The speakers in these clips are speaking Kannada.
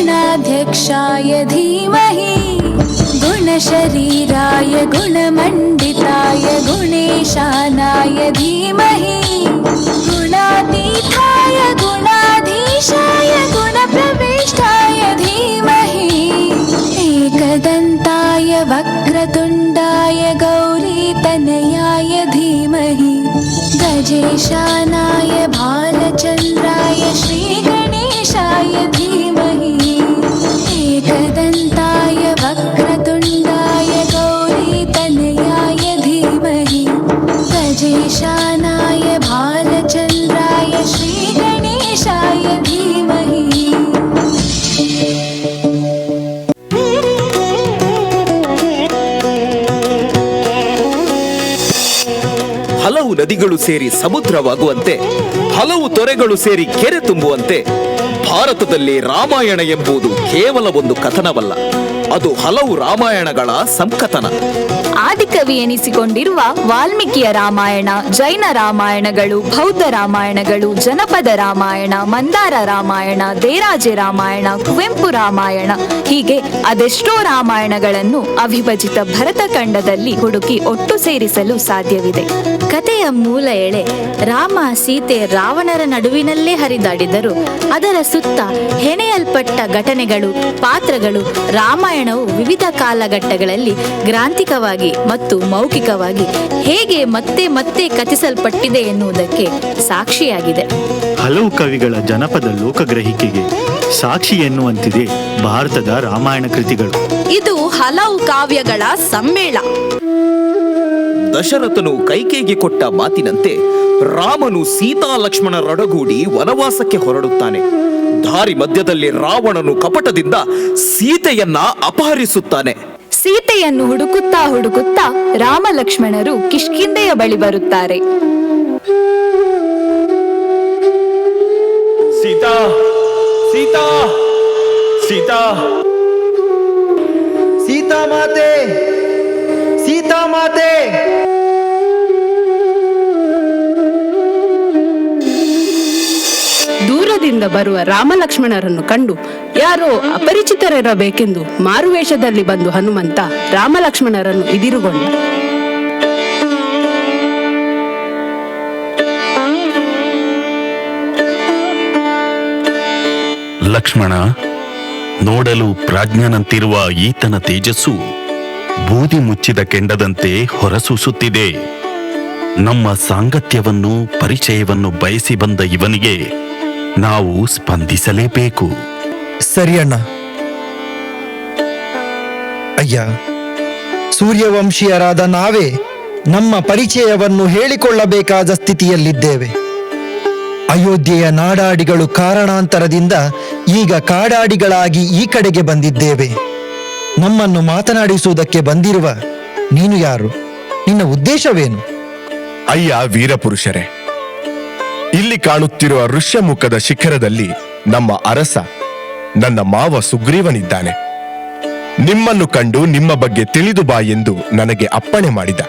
गणाध्यक्षाय धीमहि गुणशरीराय गुणमण्डिताय गुणेशानाय धीमहि गुणातीताय गुणाधीशाय गुणप्रविष्टाय धीमहि एकदन्ताय वक्रतुण्डाय गौरीतनयाय धीमहि गजेशानाय भालचन्द्राय श्रीगणेशाय धीमहि एकदन्ताय वक्रतुण्डाय गौरीतनयाय धीमहि गजेशानाय भालचन्द्राय श्रीगणेशाय धीमहि। ಹಲವು ನದಿಗಳು ಸೇರಿ ಸಮುದ್ರವಾಗುವಂತೆ, ಹಲವು ತೊರೆಗಳು ಸೇರಿ ಕೆರೆ ತುಂಬುವಂತೆ ಭಾರತದಲ್ಲಿ ರಾಮಾಯಣ ಎಂಬುದು ಕೇವಲ ಒಂದು ಕಥನವಲ್ಲ, ಅದು ಹಲವು ರಾಮಾಯಣಗಳ ಸಂಕಥನ. ಆದಿಕವಿ ಎನಿಸಿಕೊಂಡಿರುವ ವಾಲ್ಮೀಕಿಯ ರಾಮಾಯಣ, ಜೈನ ರಾಮಾಯಣಗಳು, ಬೌದ್ಧ ರಾಮಾಯಣಗಳು, ಜನಪದ ರಾಮಾಯಣ, ಮಂದಾರ ರಾಮಾಯಣ, ದೇರಾಜೆ ರಾಮಾಯಣ, ಕುವೆಂಪು ರಾಮಾಯಣ, ಹೀಗೆ ಅದೆಷ್ಟೋ ರಾಮಾಯಣಗಳನ್ನು ಅವಿಭಜಿತ ಭರತಖಂಡದಲ್ಲಿ ಹುಡುಕಿ ಒಟ್ಟು ಸೇರಿಸಲು ಸಾಧ್ಯವಿದೆ. ಕಥೆಯ ಮೂಲ ಎಳೆ ರಾಮ ಸೀತೆ ರಾವಣರ ನಡುವಿನಲ್ಲೇ ಹರಿದಾಡಿದರು. ಅದರ ಸುತ್ತ ಹೆಣೆಯಲ್ಪಟ್ಟ ಘಟನೆಗಳು, ಪಾತ್ರಗಳು ರಾಮಾಯಣವು ವಿವಿಧ ಕಾಲಘಟ್ಟಗಳಲ್ಲಿ ಗ್ರಾಂಥಿಕವಾಗಿ ಮತ್ತು ಮೌಖಿಕವಾಗಿ ಹೇಗೆ ಮತ್ತೆ ಮತ್ತೆ ಕಥಿಸಲ್ಪಟ್ಟಿದೆ ಎನ್ನುವುದಕ್ಕೆ ಸಾಕ್ಷಿಯಾಗಿದೆ. ಹಲವು ಕವಿಗಳ ಜನಪದ ಲೋಕಗ್ರಹಿಕೆಗೆ ಸಾಕ್ಷಿ ಎನ್ನುವಂತಿದೆ ಭಾರತದ ರಾಮಾಯಣ ಕೃತಿಗಳು. ಇದು ಹಲವು ಕಾವ್ಯಗಳ ಸಮ್ಮೇಳ. ದಶರಥನು ಕೈಕೇಯಿಗೆ ಕೊಟ್ಟ ಮಾತಿನಂತೆ ರಾಮನು ಸೀತಾ ಲಕ್ಷ್ಮಣರೊಡಗೂಡಿ ವನವಾಸಕ್ಕೆ ಹೊರಡುತ್ತಾನೆ. ದಾರಿ ಮಧ್ಯದಲ್ಲಿ ರಾವಣನು ಕಪಟದಿಂದ ಸೀತೆಯನ್ನ ಅಪಹರಿಸುತ್ತಾನೆ. ಸೀತೆಯನ್ನು ಹುಡುಕುತ್ತಾ ಹುಡುಕುತ್ತಾ ರಾಮ ಲಕ್ಷ್ಮಣರು ಕಿಷ್ಕಿಂಧೆಯ ಬಳಿ ಬರುತ್ತಾರೆ. ಸೀತಾ, ಸೀತಾ, ಸೀತಾ, ಸೀತಾ ಮಾತೆ, ಸೀತಾ ಮಾತೆ. ದೂರದಿಂದ ಬರುವ ರಾಮಲಕ್ಷ್ಮಣರನ್ನು ಕಂಡು ಯಾರೋ ಅಪರಿಚಿತರಿರಬೇಕೆಂದು ಮಾರುವೇಷದಲ್ಲಿ ಬಂದು ಹನುಮಂತ ರಾಮಲಕ್ಷ್ಮಣರನ್ನು ಎದುರುಗೊಂಡ. ಲಕ್ಷ್ಮಣ, ನೋಡಲು ಪ್ರಾಜ್ಞನಂತಿರುವ ಈತನ ತೇಜಸ್ಸು ಬೂದಿ ಮುಚ್ಚಿದ ಕೆಂಡದಂತೆ ಹೊರಸೂಸುತ್ತಿದೆ. ನಮ್ಮ ಸಾಂಗತ್ಯವನ್ನು ಪರಿಚಯವನ್ನು ಬಯಸಿ ಬಂದ ಇವನಿಗೆ ನಾವು ಸ್ಪಂದಿಸಲೇಬೇಕು. ಸರಿಯಣ್ಣ. ಅಯ್ಯ, ಸೂರ್ಯವಂಶೀಯರಾದ ನಾವೇ ನಮ್ಮ ಪರಿಚಯವನ್ನು ಹೇಳಿಕೊಳ್ಳಬೇಕಾದ ಸ್ಥಿತಿಯಲ್ಲಿದ್ದೇವೆ. ಅಯೋಧ್ಯೆಯ ನಾಡಾಡಿಗಳು ಕಾರಣಾಂತರದಿಂದ ಈಗ ಕಾಡಾಡಿಗಳಾಗಿ ಈ ಕಡೆಗೆ ಬಂದಿದ್ದೇವೆ. ನಮ್ಮನ್ನು ಮಾತನಾಡಿಸುವುದಕ್ಕೆ ಬಂದಿರುವ ನೀನು ಯಾರು? ನಿನ್ನ ಉದ್ದೇಶವೇನು? ಅಯ್ಯ ವೀರಪುರುಷರೇ, ಇಲ್ಲಿ ಕಾಣುತ್ತಿರುವ ಋಷ್ಯಮುಖದ ಶಿಖರದಲ್ಲಿ ನಮ್ಮ ಅರಸ, ನನ್ನ ಮಾವ ಸುಗ್ರೀವನಿದ್ದಾನೆ. ನಿಮ್ಮನ್ನು ಕಂಡು ನಿಮ್ಮ ಬಗ್ಗೆ ತಿಳಿದು ಬಾ ಎಂದು ನನಗೆ ಅಪ್ಪಣೆ ಮಾಡಿದ.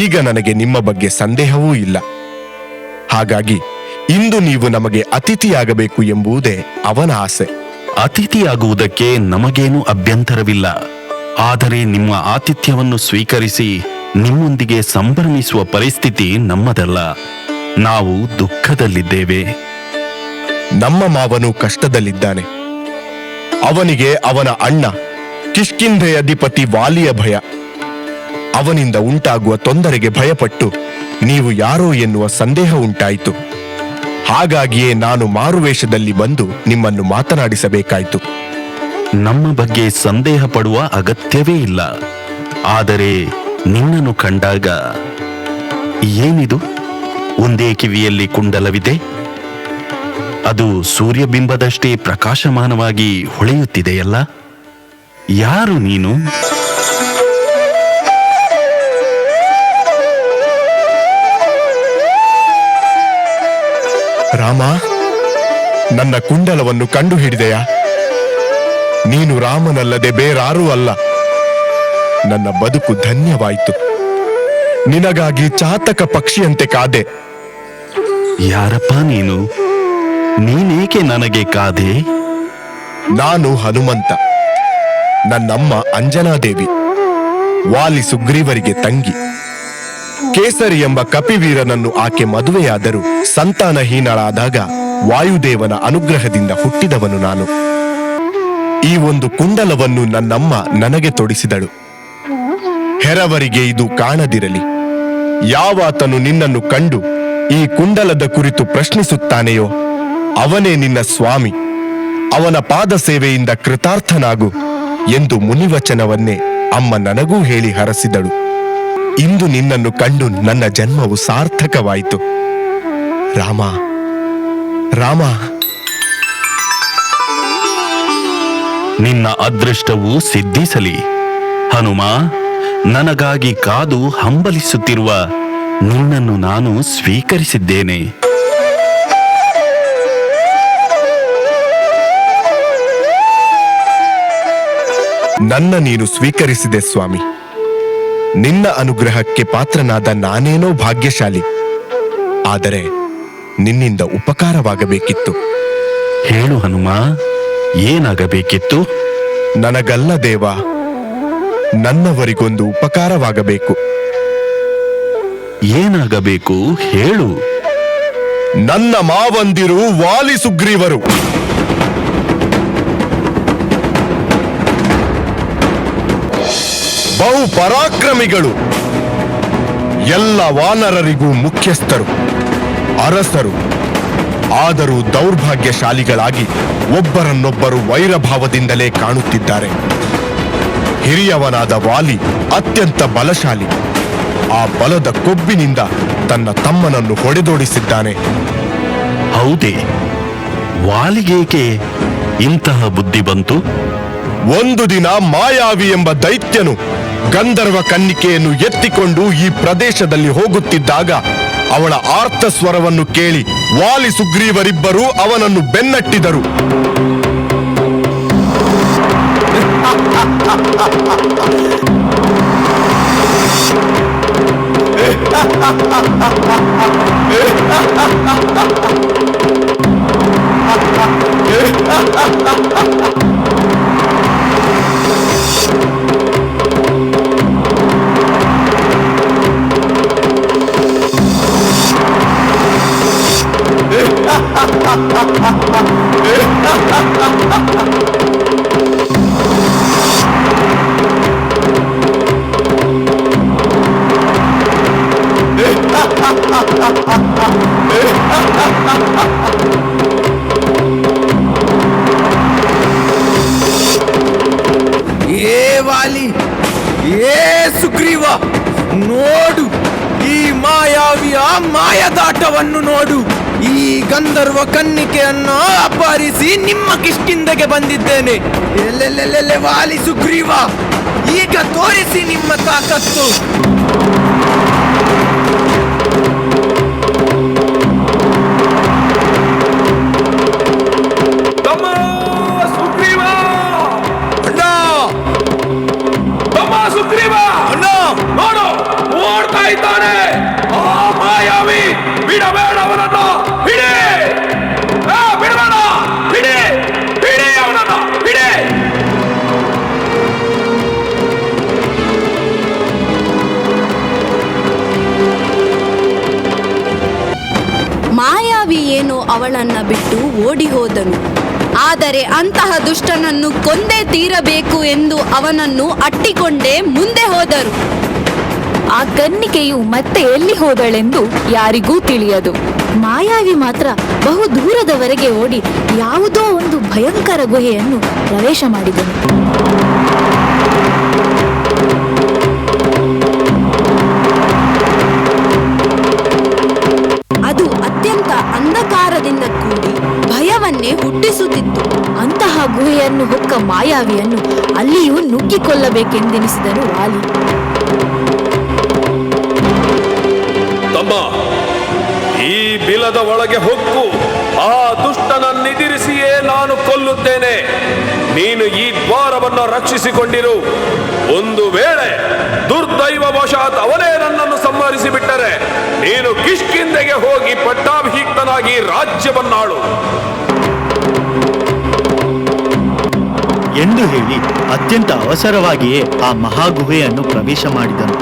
ಈಗ ನನಗೆ ನಿಮ್ಮ ಬಗ್ಗೆ ಸಂದೇಹವೂ ಇಲ್ಲ. ಹಾಗಾಗಿ ಇಂದು ನೀವು ನಮಗೆ ಅತಿಥಿಯಾಗಬೇಕು ಎಂಬುದೇ ಅವನ ಆಸೆ. ಅತಿಥಿಯಾಗುವುದಕ್ಕೆ ನಮಗೇನು ಅಭ್ಯಂತರವಿಲ್ಲ. ಆದರೆ ನಿಮ್ಮ ಆತಿಥ್ಯವನ್ನು ಸ್ವೀಕರಿಸಿ ನಿಮ್ಮೊಂದಿಗೆ ಸಂಭ್ರಮಿಸುವ ಪರಿಸ್ಥಿತಿ ನಮ್ಮದಲ್ಲ. ನಾವು ದುಃಖದಲ್ಲಿದ್ದೇವೆ. ನಮ್ಮ ಮಾವನು ಕಷ್ಟದಲ್ಲಿದ್ದಾನೆ. ಅವನಿಗೆ ಅವನ ಅಣ್ಣ ಕಿಷ್ಕಿಂಧೆಯ ಅಧಿಪತಿ ವಾಲಿಯ ಭಯ. ಅವನಿಂದ ಉಂಟಾಗುವ ತೊಂದರೆಗೆ ಭಯಪಟ್ಟು ನೀವು ಯಾರೋ ಎನ್ನುವ ಸಂದೇಹ ಉಂಟಾಯಿತು. ಹಾಗಾಗಿಯೇ ನಾನು ಮಾರುವೇಷದಲ್ಲಿ ಬಂದು ನಿಮ್ಮನ್ನು ಮಾತನಾಡಿಸಬೇಕಾಯಿತು. ನಮ್ಮ ಬಗ್ಗೆ ಸಂದೇಹ ಪಡುವ ಅಗತ್ಯವೇ ಇಲ್ಲ. ಆದರೆ ನಿನ್ನನ್ನು ಕಂಡಾಗ ಏನಿದು? ಒಂದೇ ಕಿವಿಯಲ್ಲಿ ಕುಂಡಲವಿದೆ, ಅದು ಸೂರ್ಯಬಿಂಬದಷ್ಟೇ ಪ್ರಕಾಶಮಾನವಾಗಿ ಹೊಳೆಯುತ್ತಿದೆಯಲ್ಲ. ಯಾರು ನೀನು? ರಾಮ, ನನ್ನ ಕುಂಡಲವನ್ನು ಕಂಡು ಹಿಡಿದೆಯಾ? ನೀನು ರಾಮನಲ್ಲದೆ ಬೇರಾರೂ ಅಲ್ಲ. ನನ್ನ ಬದುಕು ಧನ್ಯವಾಯಿತು. ನಿನಗಾಗಿ ಚಾತಕ ಪಕ್ಷಿಯಂತೆ ಕಾದೆ. ಯಾರಪ್ಪ ನೀನು? ನೀನೇಕೆ ನನಗೆ ಕಾದೆ? ನಾನು ಹನುಮಂತ. ನನ್ನಮ್ಮ ಅಂಜನಾದೇವಿ ವಾಲಿ ಸುಗ್ರೀವರಿಗೆ ತಂಗಿ. ಕೇಸರಿ ಎಂಬ ಕಪಿವೀರನನ್ನು ಆಕೆ ಮದುವೆಯಾದರೂ ಸಂತಾನಹೀನಳಾದಾಗ ವಾಯುದೇವನ ಅನುಗ್ರಹದಿಂದ ಹುಟ್ಟಿದವನು ನಾನು. ಈ ಒಂದು ಕುಂಡಲವನ್ನು ನನ್ನಮ್ಮ ನನಗೆ ತೊಡಿಸಿದಳು. ಹೆರವರಿಗೆ ಇದು ಕಾಣದಿರಲಿ. ಯಾವಾತನು ನಿನ್ನನ್ನು ಕಂಡು ಈ ಕುಂಡಲದ ಕುರಿತು ಪ್ರಶ್ನಿಸುತ್ತಾನೆಯೋ ಅವನೇ ನಿನ್ನ ಸ್ವಾಮಿ. ಅವನ ಪಾದ ಸೇವೆಯಿಂದ ಕೃತಾರ್ಥನಾಗು ಎಂದು ಮುನಿವಚನವನ್ನೇ ಅಮ್ಮ ನನಗೂ ಹೇಳಿ ಹರಸಿದಳು. ಇಂದು ನಿನ್ನನ್ನು ಕಂಡು ನನ್ನ ಜನ್ಮವು ಸಾರ್ಥಕವಾಯಿತು. ರಾಮ ರಾಮ. ನಿನ್ನ ಅದೃಷ್ಟವು ಸಿದ್ಧಿಸಲಿ ಹನುಮ. ನನಗಾಗಿ ಕಾದು ಹಂಬಲಿಸುತ್ತಿರುವ ನಿನ್ನನ್ನು ನಾನು ಸ್ವೀಕರಿಸಿದ್ದೇನೆ. ನನ್ನ ನೀನು ಸ್ವೀಕರಿಸಿದೆ ಸ್ವಾಮಿ. ನಿನ್ನ ಅನುಗ್ರಹಕ್ಕೆ ಪಾತ್ರನಾದ ನಾನೇನೋ ಭಾಗ್ಯಶಾಲಿ. ಆದರೆ ನಿನ್ನಿಂದ ಉಪಕಾರವಾಗಬೇಕಿತ್ತು. ಹೇಳು ಹನುಮ, ಏನಾಗಬೇಕಿತ್ತು? ನನಗಲ್ಲ ದೇವ, ನನ್ನವರಿಗೊಂದು ಉಪಕಾರವಾಗಬೇಕು. ಏನಾಗಬೇಕು ಹೇಳು. ನನ್ನ ಮಾವಂದಿರು ವಾಲಿ ಸುಗ್ರೀವರು ಬಹು ಪರಾಕ್ರಮಿಗಳು. ಎಲ್ಲ ವಾನರರಿಗೂ ಮುಖ್ಯಸ್ಥರು, ಅರಸರು. ಆದರೂ ದೌರ್ಭಾಗ್ಯಶಾಲಿಗಳಾಗಿ ಒಬ್ಬರನ್ನೊಬ್ಬರು ವೈರಭಾವದಿಂದಲೇ ಕಾಣುತ್ತಿದ್ದಾರೆ. ಹಿರಿಯವನಾದ ವಾಲಿ ಅತ್ಯಂತ ಬಲಶಾಲಿ. ಆ ಬಲದ ಕೊಬ್ಬಿನಿಂದ ತನ್ನ ತಮ್ಮನನ್ನು ಹೊಡೆದೋಡಿಸಿದ್ದಾನೆ. ಹೌದೇ? ವಾಲಿಗೇಕೆ ಇಂತಹ ಬುದ್ಧಿ ಬಂತು? ಒಂದು ದಿನ ಮಾಯಾವಿ ಎಂಬ ದೈತ್ಯನು ಗಂಧರ್ವ ಕನ್ನಿಕೆಯನ್ನು ಎತ್ತಿಕೊಂಡು ಈ ಪ್ರದೇಶದಲ್ಲಿ ಹೋಗುತ್ತಿದ್ದಾಗ ಅವಳ ಆರ್ತ ಸ್ವರವನ್ನು ಕೇಳಿ ವಾಲಿ ಸುಗ್ರೀವರಿಬ್ಬರೂ ಅವನನ್ನು ಬೆನ್ನಟ್ಟಿದರು. ಏ ವಾಲಿ, ಏ ಸುಗ್ರೀವ, ನೋಡು ಈ ಮಾಯಾವಿಯ ಮಾಯದಾಟವನ್ನು ನೋಡು. ಈ ಗಂಧರ್ವ ಕನ್ನಿಕೆಯನ್ನು ಅಪಹರಿಸಿ ನಿಮ್ಮ ಕಿಷ್ಕಿಂದೆಗೆ ಬಂದಿದ್ದೇನೆ. ಎಲ್ಲೆಲ್ಲೆಲ್ಲೆಲ್ಲೆ ವಾಲಿ ಸುಗ್ರೀವ, ಈಗ ತೋರಿಸಿ ನಿಮ್ಮ ತಾಕತ್ತು. ಸುಗ್ರೀವ ಅಣ್ಣ, ನೋಡು, ಓಡ್ತಾ ಇದ್ದಾನೆ ಆ ಮಾಯಾವಿ. ಬಿಡಬೇಡ ಅವನನ್ನು, ಬಿಡಿ, ಬಿಡಬೇಡ, ಬಿಡಿ, ಬಿಡಿ ಅವನನ್ನು, ಬಿಡಿ. ಮಾಯಾವಿ ಏನೋ ಅವಳನ್ನ ಬಿಟ್ಟು ಓಡಿ ಹೋದನು. ಆದರೆ ಅಂತಹ ದುಷ್ಟನನ್ನು ಕೊಂದೇ ತೀರಬೇಕು ಎಂದು ಅವನನ್ನು ಅಟ್ಟಿಕೊಂಡೇ ಮುಂದೆ ಹೋದರು. ಆ ಕನ್ನಿಕೆಯು ಮತ್ತೆ ಎಲ್ಲಿ ಹೋದಳೆಂದು ಯಾರಿಗೂ ತಿಳಿಯದು. ಮಾಯಾವಿ ಮಾತ್ರ ಬಹು ದೂರದವರೆಗೆ ಓಡಿ ಯಾವುದೋ ಒಂದು ಭಯಂಕರ ಗುಹೆಯನ್ನು ಪ್ರವೇಶ ಮಾಡಿದನು. ಅದು ಅತ್ಯಂತ ಅಂಧಕಾರದಿಂದ ಕೂಡಿ ಭಯವನ್ನೇ ಹುಟ್ಟಿಸುತ್ತಿತ್ತು. ಅಂತಹ ಗುಹೆಯನ್ನು ಹೊಕ್ಕ ಮಾಯಾವಿಯನ್ನು ಅಲ್ಲಿಯೂ ನುಗ್ಗಿಕೊಳ್ಳಬೇಕೆಂದೆನಿಸಿದನು ವಾಲಿ. ತಮ್ಮ, ಈ ಬಿಲದ ಒಳಗೆ ಹೊಕ್ಕು ಆ ದುಷ್ಟನನ್ನೆದಿರಿಸಿಯೇ ನಾನು ಕೊಲ್ಲುತ್ತೇನೆ. ನೀನು ಈ ದ್ವಾರವನ್ನು ರಕ್ಷಿಸಿಕೊಂಡಿರು. ಒಂದು ವೇಳೆ ದುರ್ದೈವವಶಾತ್ ಅವನೇ ನನ್ನನ್ನು ಸಂಹರಿಸಿ ಬಿಟ್ಟರೆ ನೀನು ಕಿಷ್ಕಿಂದೆಗೆ ಹೋಗಿ ಪಟ್ಟಾಭಿಷಿಕ್ತನಾಗಿ ರಾಜ್ಯವನ್ನಾಳು. ಎಂದು ಹೇಳಿ ಅತ್ಯಂತ ಅವಸರವಾಗಿಯೇ ಆ ಮಹಾಗುಹೆಯನ್ನು ಪ್ರವೇಶ ಮಾಡಿದನು.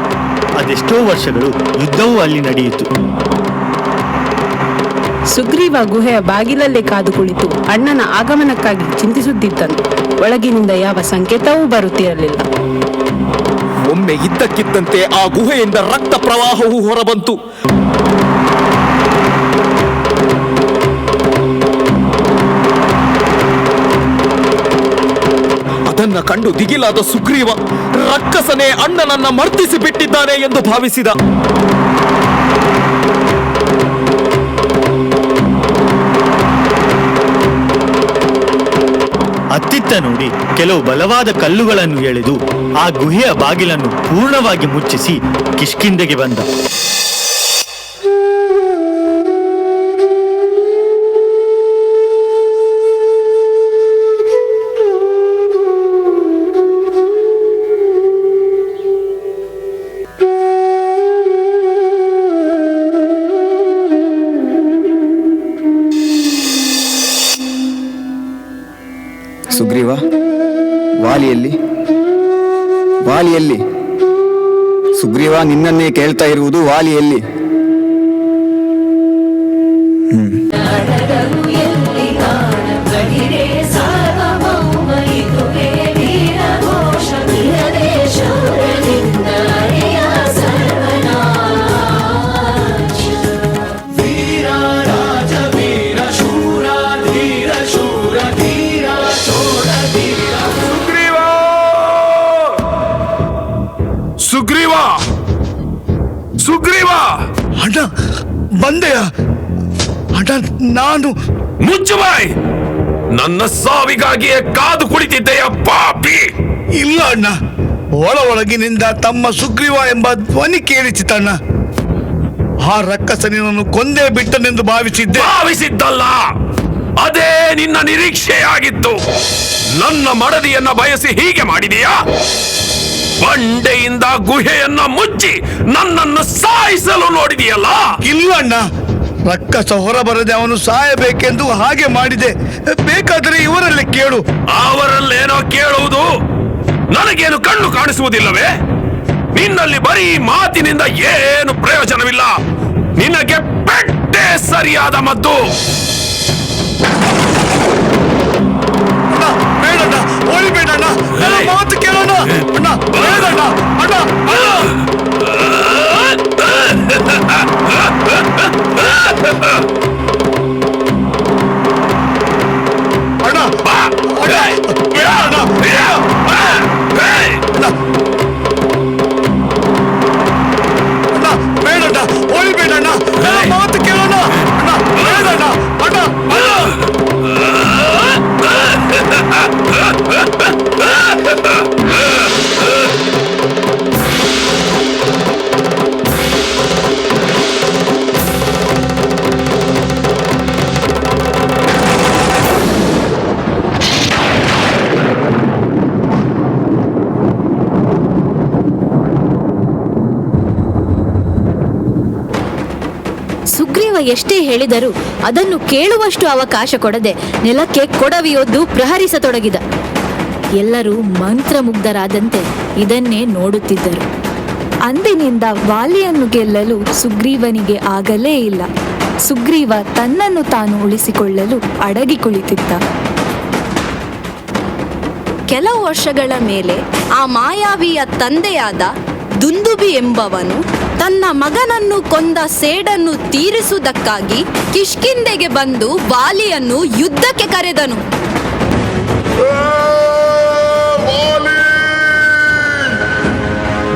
ಅದೆಷ್ಟೋ ವರ್ಷಗಳು ಯುದ್ಧವೂ ಅಲ್ಲಿ ನಡೆಯಿತು. ಸುಗ್ರೀವ ಗುಹೆಯ ಬಾಗಿಲಲ್ಲೇ ಕಾದು ಕುಳಿತು ಅಣ್ಣನ ಆಗಮನಕ್ಕಾಗಿ ಚಿಂತಿಸುತ್ತಿದ್ದನು. ಒಳಗಿನಿಂದ ಯಾವ ಸಂಕೇತವೂ ಬರುತ್ತಿರಲಿಲ್ಲ. ಒಮ್ಮೆ ಇದ್ದಕ್ಕಿದ್ದಂತೆ ಆ ಗುಹೆಯಿಂದ ರಕ್ತ ಪ್ರವಾಹವು ಹೊರಬಂತು. ಅದನ್ನ ಕಂಡು ದಿಗಿಲಾದ ಸುಗ್ರೀವ ರಕ್ಕಸನೇ ಅಣ್ಣನನ್ನ ಮರ್ದಿಸಿ ಬಿಟ್ಟಿದ್ದಾನೆ ಎಂದು ಭಾವಿಸಿದ. ಅತ್ತಿತ್ತ ನೋಡಿ ಕೆಲವು ಬಲವಾದ ಕಲ್ಲುಗಳನ್ನು ಎಳೆದು ಆ ಗುಹೆಯ ಬಾಗಿಲನ್ನು ಪೂರ್ಣವಾಗಿ ಮುಚ್ಚಿಸಿ ಕಿಷ್ಕಿಂಧೆಗೆ ಬಂದ. ಸುಗ್ರೀವ, ವಾಲಿಯಲ್ಲಿ ವಾಲಿಯಲ್ಲಿ ಸುಗ್ರೀವ, ನಿನ್ನನ್ನೇ ಕೇಳ್ತಾ ಇರುವುದು. ವಾಲಿಯಲ್ಲಿ? ಸುಗ್ರೀವ, ಸುಗ್ರೀವ! ಅಣ್ಣ, ಬಂದೆಯ ಅಣ್ಣ? ನಾನು ಮುಚ್ಚುಬಾಯ್! ನನ್ನ ಸಾವಿಗಾಗಿಯೇ ಕಾದು ಕುಳಿತಿದ್ದೆಯ ಪಾಪಿ! ಇಲ್ಲ ಅಣ್ಣ, ಒಳಗಿನಿಂದ ತಮ್ಮ ಸುಗ್ರೀವ ಎಂಬ ಧ್ವನಿ ಕೇಳಿಸಿತಣ್ಣ. ಆ ರಕ್ಕಸನನ್ನು ಕೊಂದೇ ಬಿಟ್ಟನೆಂದು ಭಾವಿಸಿದ್ದಲ್ಲ, ಅದೇ ನಿನ್ನ ನಿರೀಕ್ಷೆಯಾಗಿತ್ತು. ನನ್ನ ಮಡದಿಯನ್ನ ಬಯಸಿ ಹೀಗೆ ಮಾಡಿದೆಯಾ? ಬಂಡೆಯಿಂದ ಗುಹೆಯನ್ನ ಮುಚ್ಚಿ ನನ್ನನ್ನು ಸಾಯಿಸಲು ನೋಡಿದೆಯಲ್ಲ? ಇಲ್ಲ ಅಣ್ಣ, ರಕ್ಕಸ ಹೊರಬರದೆ ಅವನು ಸಾಯಬೇಕೆಂದು ಹಾಗೆ ಮಾಡಿದೆ. ಬೇಕಾದರೆ ಇವರಲ್ಲೇ ಕೇಳು. ಅವರಲ್ಲೇನೋ ಕೇಳುವುದು? ನನಗೇನು ಕಣ್ಣು ಕಾಣಿಸುವುದಿಲ್ಲವೇ? ನಿನ್ನಲ್ಲಿ ಬರೀ ಮಾತಿನಿಂದ ಏನು ಪ್ರಯೋಜನವಿಲ್ಲ. ನಿನಗೆ ಪೆಟ್ಟೆ ಸರಿಯಾದ ಮದ್ದು. ಬೇಡಣ್ಣ, ಓಡಿಬೇಡಣ್ಣ, ಮಾತು ಕೇಳೋಣ ಅಣ್ಣ. ಬೇಡಣ್ಣ ಅಣ್ಣ, ಬೇಡಣ್ಣ, ಓಡಿಬೇಡಣ್ಣ, ಮಾತು ಕೇಳೋಣ ಅಣ್ಣ. ಬೇಡಣ್ಣ ಅಣ್ಣ. ಸುಗ್ರೀವ ಎಷ್ಟೇ ಹೇಳಿದರೂ ಅದನ್ನು ಕೇಳುವಷ್ಟು ಅವಕಾಶ ಕೊಡದೆ ನೆಲಕ್ಕೆ ಕೊಡವಿಯೊದ್ದು ಪ್ರಹರಿಸತೊಡಗಿದ. ಎಲ್ಲರೂ ಮಂತ್ರಮುಗ್ಧರಾದಂತೆ ಇದನ್ನೇ ನೋಡುತ್ತಿದ್ದರು. ಅಂದಿನಿಂದ ವಾಲಿಯನ್ನು ಗೆಲ್ಲಲು ಸುಗ್ರೀವನಿಗೆ ಆಗಲೇ ಇಲ್ಲ. ಸುಗ್ರೀವ ತನ್ನನ್ನು ತಾನು ಉಳಿಸಿಕೊಳ್ಳಲು ಅಡಗಿ ಕುಳಿತಿದ್ದ. ಕೆಲವು ವರ್ಷಗಳ ಮೇಲೆ ಆ ಮಾಯಾವಿಯ ತಂದೆಯಾದ ದುಂದುಬಿ ಎಂಬವನು ತನ್ನ ಮಗನನ್ನು ಕೊಂದ ಸೇಡನ್ನು ತೀರಿಸುವುದಕ್ಕಾಗಿ ಕಿಷ್ಕಿಂಧೆಗೆ ಬಂದು ವಾಲಿಯನ್ನು ಯುದ್ಧಕ್ಕೆ ಕರೆದನು.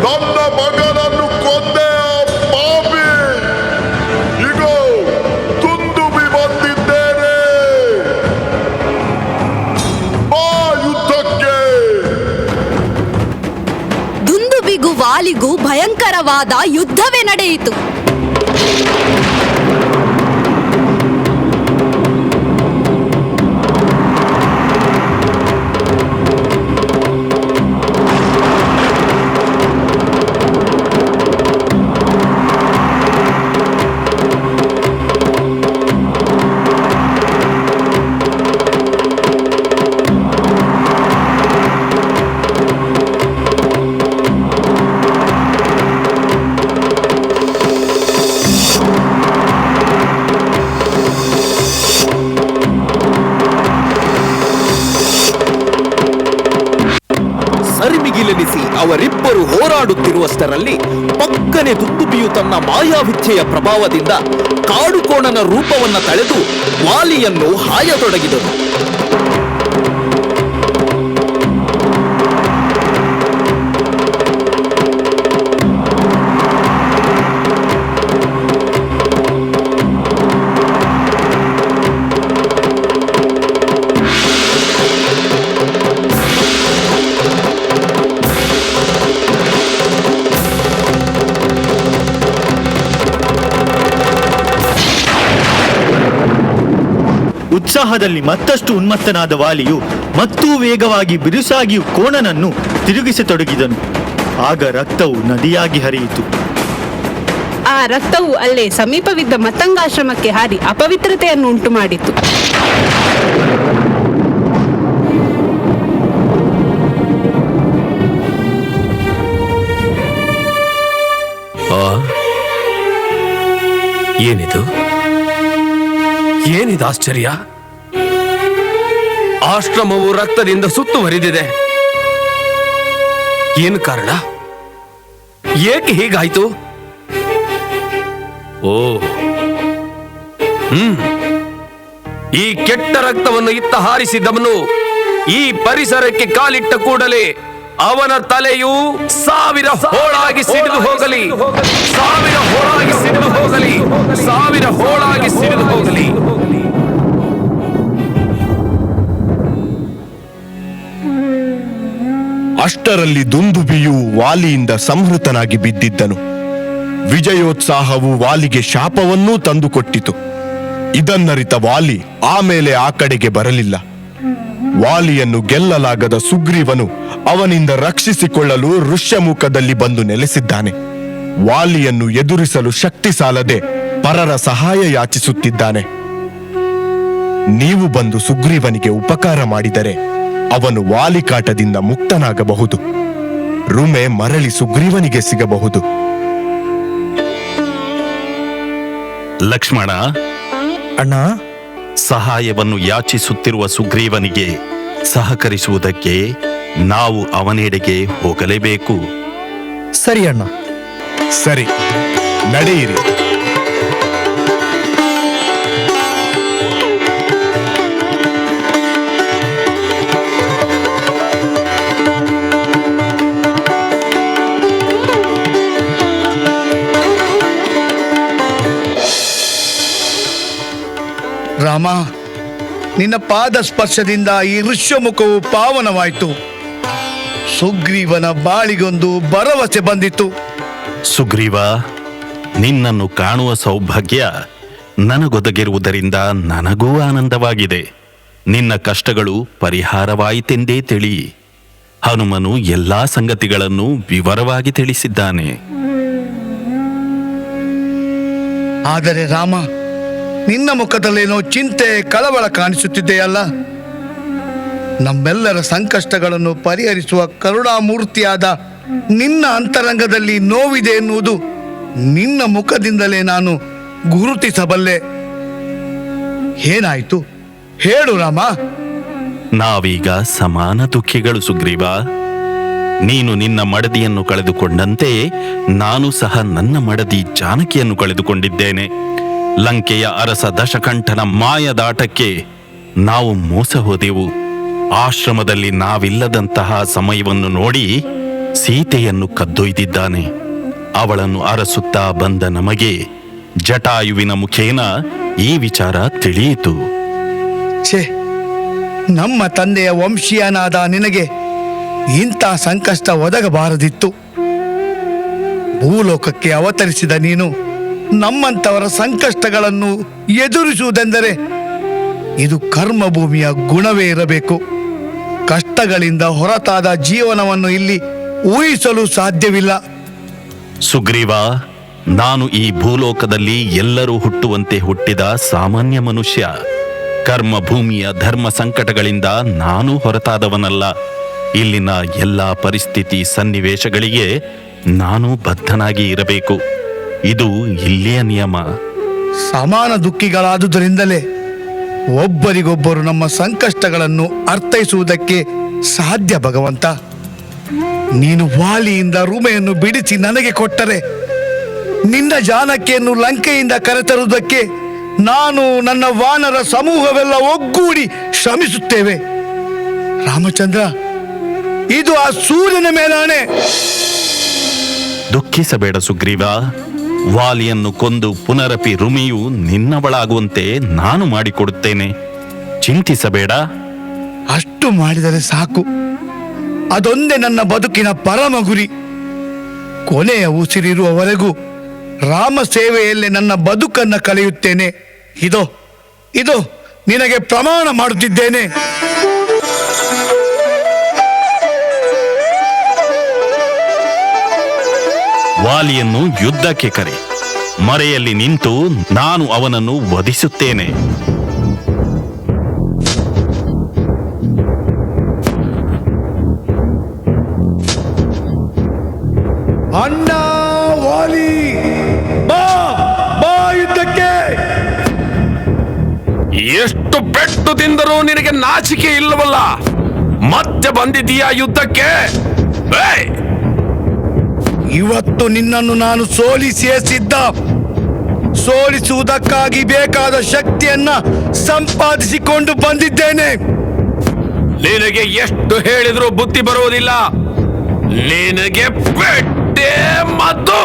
ನನ್ನ ಮಗನನ್ನು ಕೊಂದೆ ಪಾಪಿ, ಇಗೋ ದುಂದುಬಿ ಬಂದಿದ್ದೇನೆ, ಬಾ ಯುದ್ಧಕ್ಕೆ. ದುಂದುಬಿಗೂ ವಾಲಿಗೂ ಭಯಂಕರವಾದ ಯುದ್ಧವೇ ನಡೆಯಿತು. ಮಾತನಾಡುತ್ತಿರುವಷ್ಟರಲ್ಲಿ ಪಕ್ಕನೆ ದುಂದುಬಿಯು ತನ್ನ ಮಾಯಾವಿದ್ಯೆಯ ಪ್ರಭಾವದಿಂದ ಕಾಡುಕೋಣನ ರೂಪವನ್ನ ತಳೆದು ವಾಲಿಯನ್ನು ಹಾಯತೊಡಗಿದನು. ಉತ್ಸಾಹದಲ್ಲಿ ಮತ್ತಷ್ಟು ಉನ್ಮತ್ತನಾದ ವಾಲಿಯು ಮತ್ತೂ ವೇಗವಾಗಿ ಬಿರುಸಾಗಿಯೂ ಕೋಣನನ್ನು ತಿರುಗಿಸತೊಡಗಿದನು. ಆಗ ರಕ್ತವು ನದಿಯಾಗಿ ಹರಿಯಿತು. ಆ ರಕ್ತವು ಅಲ್ಲೇ ಸಮೀಪವಿದ್ದ ಮತ್ತಂಗಾಶ್ರಮಕ್ಕೆ ಹಾರಿ ಅಪವಿತ್ರತೆಯನ್ನು ಉಂಟು ಮಾಡಿತು. ಏನಿದು ಆಶ್ಚರ್ಯ? ಆಶ್ರಮವು ರಕ್ತದಿಂದ ಸುತ್ತುವರಿದಿದೆ. ಏನು ಕಾರಣ? ಏಕೆ ಹೀಗಾಯ್ತು? ಓ, ಈ ಕೆಟ್ಟ ರಕ್ತವನ್ನು ಇತ್ತ ಹಾರಿಸಿದವನು ಈ ಪರಿಸರಕ್ಕೆ ಕಾಲಿಟ್ಟ ಕೂಡಲೇ ಅವನ ತಲೆಯು 1000 ಹೋಳಾಗಿ ಸಿಡಿದು ಹೋಗಲಿ, 1000 ಹೋಳಾಗಿ ಸಿಡಿದು ಹೋಗಲಿ, 1000 ಹೋಳಾಗಿ ಸಿಡಿದು ಹೋಗಲಿ. ಅಷ್ಟರಲ್ಲಿ ದುಂದುಬಿಯು ವಾಲಿಯಿಂದ ಸಂಹೃತನಾಗಿ ಬಿದ್ದಿದ್ದನು. ವಿಜಯೋತ್ಸಾಹವು ವಾಲಿಗೆ ಶಾಪವನ್ನೂ ತಂದುಕೊಟ್ಟಿತು. ಇದನ್ನರಿತ ವಾಲಿ ಆಮೇಲೆ ಆ ಕಡೆಗೆ ಬರಲಿಲ್ಲ. ವಾಲಿಯನ್ನು ಗೆಲ್ಲಲಾಗದ ಸುಗ್ರೀವನು ಅವನಿಂದ ರಕ್ಷಿಸಿಕೊಳ್ಳಲು ಋಷ್ಯಮುಖದಲ್ಲಿ ಬಂದು ನೆಲೆಸಿದ್ದಾನೆ. ವಾಲಿಯನ್ನು ಎದುರಿಸಲು ಶಕ್ತಿ ಸಾಲದೆ ಪರರ ಸಹಾಯ ಯಾಚಿಸುತ್ತಿದ್ದಾನೆ. ನೀವು ಬಂದು ಸುಗ್ರೀವನಿಗೆ ಉಪಕಾರ ಮಾಡಿದರೆ ಅವನು ವಾಲಿಕಾಟದಿಂದ ಮುಕ್ತನಾಗಬಹುದು. ರುಮೆ ಮರಳಿ ಸುಗ್ರೀವನಿಗೆ ಸಿಗಬಹುದು. ಲಕ್ಷ್ಮಣ, ಅಣ್ಣ, ಸಹಾಯವನ್ನು ಯಾಚಿಸುತ್ತಿರುವ ಸುಗ್ರೀವನಿಗೆ ಸಹಕರಿಸುವುದಕ್ಕೆ ನಾವು ಅವನೆಡೆಗೆ ಹೋಗಲೇಬೇಕು. ಸರಿ ಅಣ್ಣ. ಸರಿ, ನಡೆಯಿರಿ. ರಾಮ, ನಿನ್ನ ಪಾದ ಸ್ಪರ್ಶದಿಂದ ಈ ಋಷ್ಯಮುಖವು ಪಾವನವಾಯಿತು. ಸುಗ್ರೀವನ ಬಾಳಿಗೊಂದು ಭರವಸೆ ಬಂದಿತು. ಸುಗ್ರೀವ, ನಿನ್ನನ್ನು ಕಾಣುವ ಸೌಭಾಗ್ಯ ನನಗೊದಗಿರುವುದರಿಂದ ನನಗೂ ಆನಂದವಾಗಿದೆ. ನಿನ್ನ ಕಷ್ಟಗಳು ಪರಿಹಾರವಾಯಿತೆಂದೇ ತಿಳಿ. ಹನುಮನು ಎಲ್ಲಾ ಸಂಗತಿಗಳನ್ನು ವಿವರವಾಗಿ ತಿಳಿಸಿದ್ದಾನೆ. ಆದರೆ ರಾಮ, ನಿನ್ನ ಮುಖದಲ್ಲೇನೋ ಚಿಂತೆ, ಕಳವಳ ಕಾಣಿಸುತ್ತಿದೆಯಲ್ಲ. ನಮ್ಮೆಲ್ಲರ ಸಂಕಷ್ಟಗಳನ್ನು ಪರಿಹರಿಸುವ ಕರುಣಾಮೂರ್ತಿಯಾದ ನಿನ್ನ ಅಂತರಂಗದಲ್ಲಿ ನೋವಿದೆ ಎನ್ನುವುದು ನಿನ್ನ ಮುಖದಿಂದಲೇ ನಾನು ಗುರುತಿಸಬಲ್ಲೆ. ಏನಾಯಿತು ಹೇಳು ರಾಮ. ನಾವೀಗ ಸಮಾನ ದುಃಖಿಗಳು ಸುಗ್ರೀವ. ನೀನು ನಿನ್ನ ಮಡದಿಯನ್ನು ಕಳೆದುಕೊಂಡಂತೆ ನಾನು ಸಹ ನನ್ನ ಮಡದಿ ಜಾನಕಿಯನ್ನು ಕಳೆದುಕೊಂಡಿದ್ದೇನೆ. ಲಂಕೆಯ ಅರಸ ದಶಕಂಠನ ಮಾಯದಾಟಕ್ಕೆ ನಾವು ಮೋಸ ಹೋದೆವು. ಆಶ್ರಮದಲ್ಲಿ ನಾವಿಲ್ಲದಂತಹ ಸಮಯವನ್ನು ನೋಡಿ ಸೀತೆಯನ್ನು ಕದ್ದೊಯ್ದಿದ್ದಾನೆ. ಅವಳನ್ನು ಅರಸುತ್ತಾ ಬಂದ ನಮಗೆ ಜಟಾಯುವಿನ ಮುಖೇನ ಈ ವಿಚಾರ ತಿಳಿಯಿತು. ಛೇ, ನಮ್ಮ ತಂದೆಯ ವಂಶೀಯನಾದ ನಿನಗೆ ಇಂಥ ಸಂಕಷ್ಟ ಒದಗಬಾರದಿತ್ತು. ಭೂಲೋಕಕ್ಕೆ ಅವತರಿಸಿದ ನೀನು ನಮ್ಮಂಥವರ ಸಂಕಷ್ಟಗಳನ್ನು ಎದುರಿಸುವುದೆಂದರೆ ಇದು ಕರ್ಮಭೂಮಿಯ ಗುಣವೇ ಇರಬೇಕು. ಕಷ್ಟಗಳಿಂದ ಹೊರತಾದ ಜೀವನವನ್ನು ಇಲ್ಲಿ ಊಹಿಸಲು ಸಾಧ್ಯವಿಲ್ಲ. ಸುಗ್ರೀವ, ನಾನು ಈ ಭೂಲೋಕದಲ್ಲಿ ಎಲ್ಲರೂ ಹುಟ್ಟುವಂತೆ ಹುಟ್ಟಿದ ಸಾಮಾನ್ಯ ಮನುಷ್ಯ. ಕರ್ಮಭೂಮಿಯ ಧರ್ಮ ಸಂಕಟಗಳಿಂದ ನಾನು ಹೊರತಾದವನಲ್ಲ. ಇಲ್ಲಿನ ಎಲ್ಲ ಪರಿಸ್ಥಿತಿ ಸನ್ನಿವೇಶಗಳಿಗೆ ನಾನು ಬದ್ಧನಾಗಿ ಇರಬೇಕು. ಇದು ಇಲ್ಲಿಯ ನಿಯಮ. ಸಮಾನ ದುಃಖಿಗಳಾದುದರಿಂದಲೇ ಒಬ್ಬರಿಗೊಬ್ಬರು ನಮ್ಮ ಸಂಕಷ್ಟಗಳನ್ನು ಅರ್ಥೈಸುವುದಕ್ಕೆ ಸಾಧ್ಯ. ಭಗವಂತ, ನೀನು ವಾಲಿಯಿಂದ ರುಮೆಯನ್ನು ಬಿಡಿಸಿ ನನಗೆ ಕೊಟ್ಟರೆ ನಿನ್ನ ಜಾನಕಿಯನ್ನು ಲಂಕೆಯಿಂದ ಕರೆತರುವುದಕ್ಕೆ ನಾನು ನನ್ನ ವಾನರ ಸಮೂಹವೆಲ್ಲ ಒಗ್ಗೂಡಿ ಶ್ರಮಿಸುತ್ತೇವೆ. ರಾಮಚಂದ್ರ, ಇದು ಆ ಸೂರ್ಯನ ಮೇಲಾಣೆ. ದುಃಖಿಸಬೇಡ ಸುಗ್ರೀವ. ವಾಲಿಯನ್ನು ಕೊಂದು ಪುನರಪಿ ರುಮಿಯು ನಿನ್ನವಳಾಗುವಂತೆ ನಾನು ಮಾಡಿಕೊಡುತ್ತೇನೆ. ಚಿಂತಿಸಬೇಡ. ಅಷ್ಟು ಮಾಡಿದರೆ ಸಾಕು. ಅದೊಂದೇ ನನ್ನ ಬದುಕಿನ ಪರಮ ಗುರಿ. ಕೊನೆಯ ಉಸಿರಿರುವವರೆಗೂ ರಾಮ ಸೇವೆಯಲ್ಲೇ ನನ್ನ ಬದುಕನ್ನು ಕಳೆಯುತ್ತೇನೆ. ಇದೋ ನಿನಗೆ ಪ್ರಮಾಣ ಮಾಡುತ್ತಿದ್ದೇನೆ. ವಾಲಿಯನ್ನು ಯುದ್ಧಕ್ಕೆ ಕರೆ. ಮರೆಯಲ್ಲಿ ನಿಂತು ನಾನು ಅವನನ್ನು ವಧಿಸುತ್ತೇನೆ. ಅಣ್ಣ ವಾಲಿ, ಬಾ ಯುದ್ಧಕ್ಕೆ. ಎಷ್ಟು ಪೆಟ್ಟು ತಿಂದರೂ ನಿನಗೆ ನಾಚಿಕೆ ಇಲ್ಲವಲ್ಲ? ಮತ್ತೆ ಬಂದಿದ್ದೀಯಾ ಯುದ್ಧಕ್ಕೆ? ಇವತ್ತು ನಿನ್ನನ್ನು ನಾನು ಸೋಲಿಸಿಯೇ ಸಿದ್ಧ. ಸೋಲಿಸುವುದಕ್ಕಾಗಿ ಬೇಕಾದ ಶಕ್ತಿಯನ್ನ ಸಂಪಾದಿಸಿಕೊಂಡು ಬಂದಿದ್ದೇನೆ. ನಿನಗೆ ಎಷ್ಟು ಹೇಳಿದ್ರೂ ಬುದ್ಧಿ ಬರುವುದಿಲ್ಲ. ನಿನಗೆ ಪೆಟ್ಟೆ ಮತ್ತು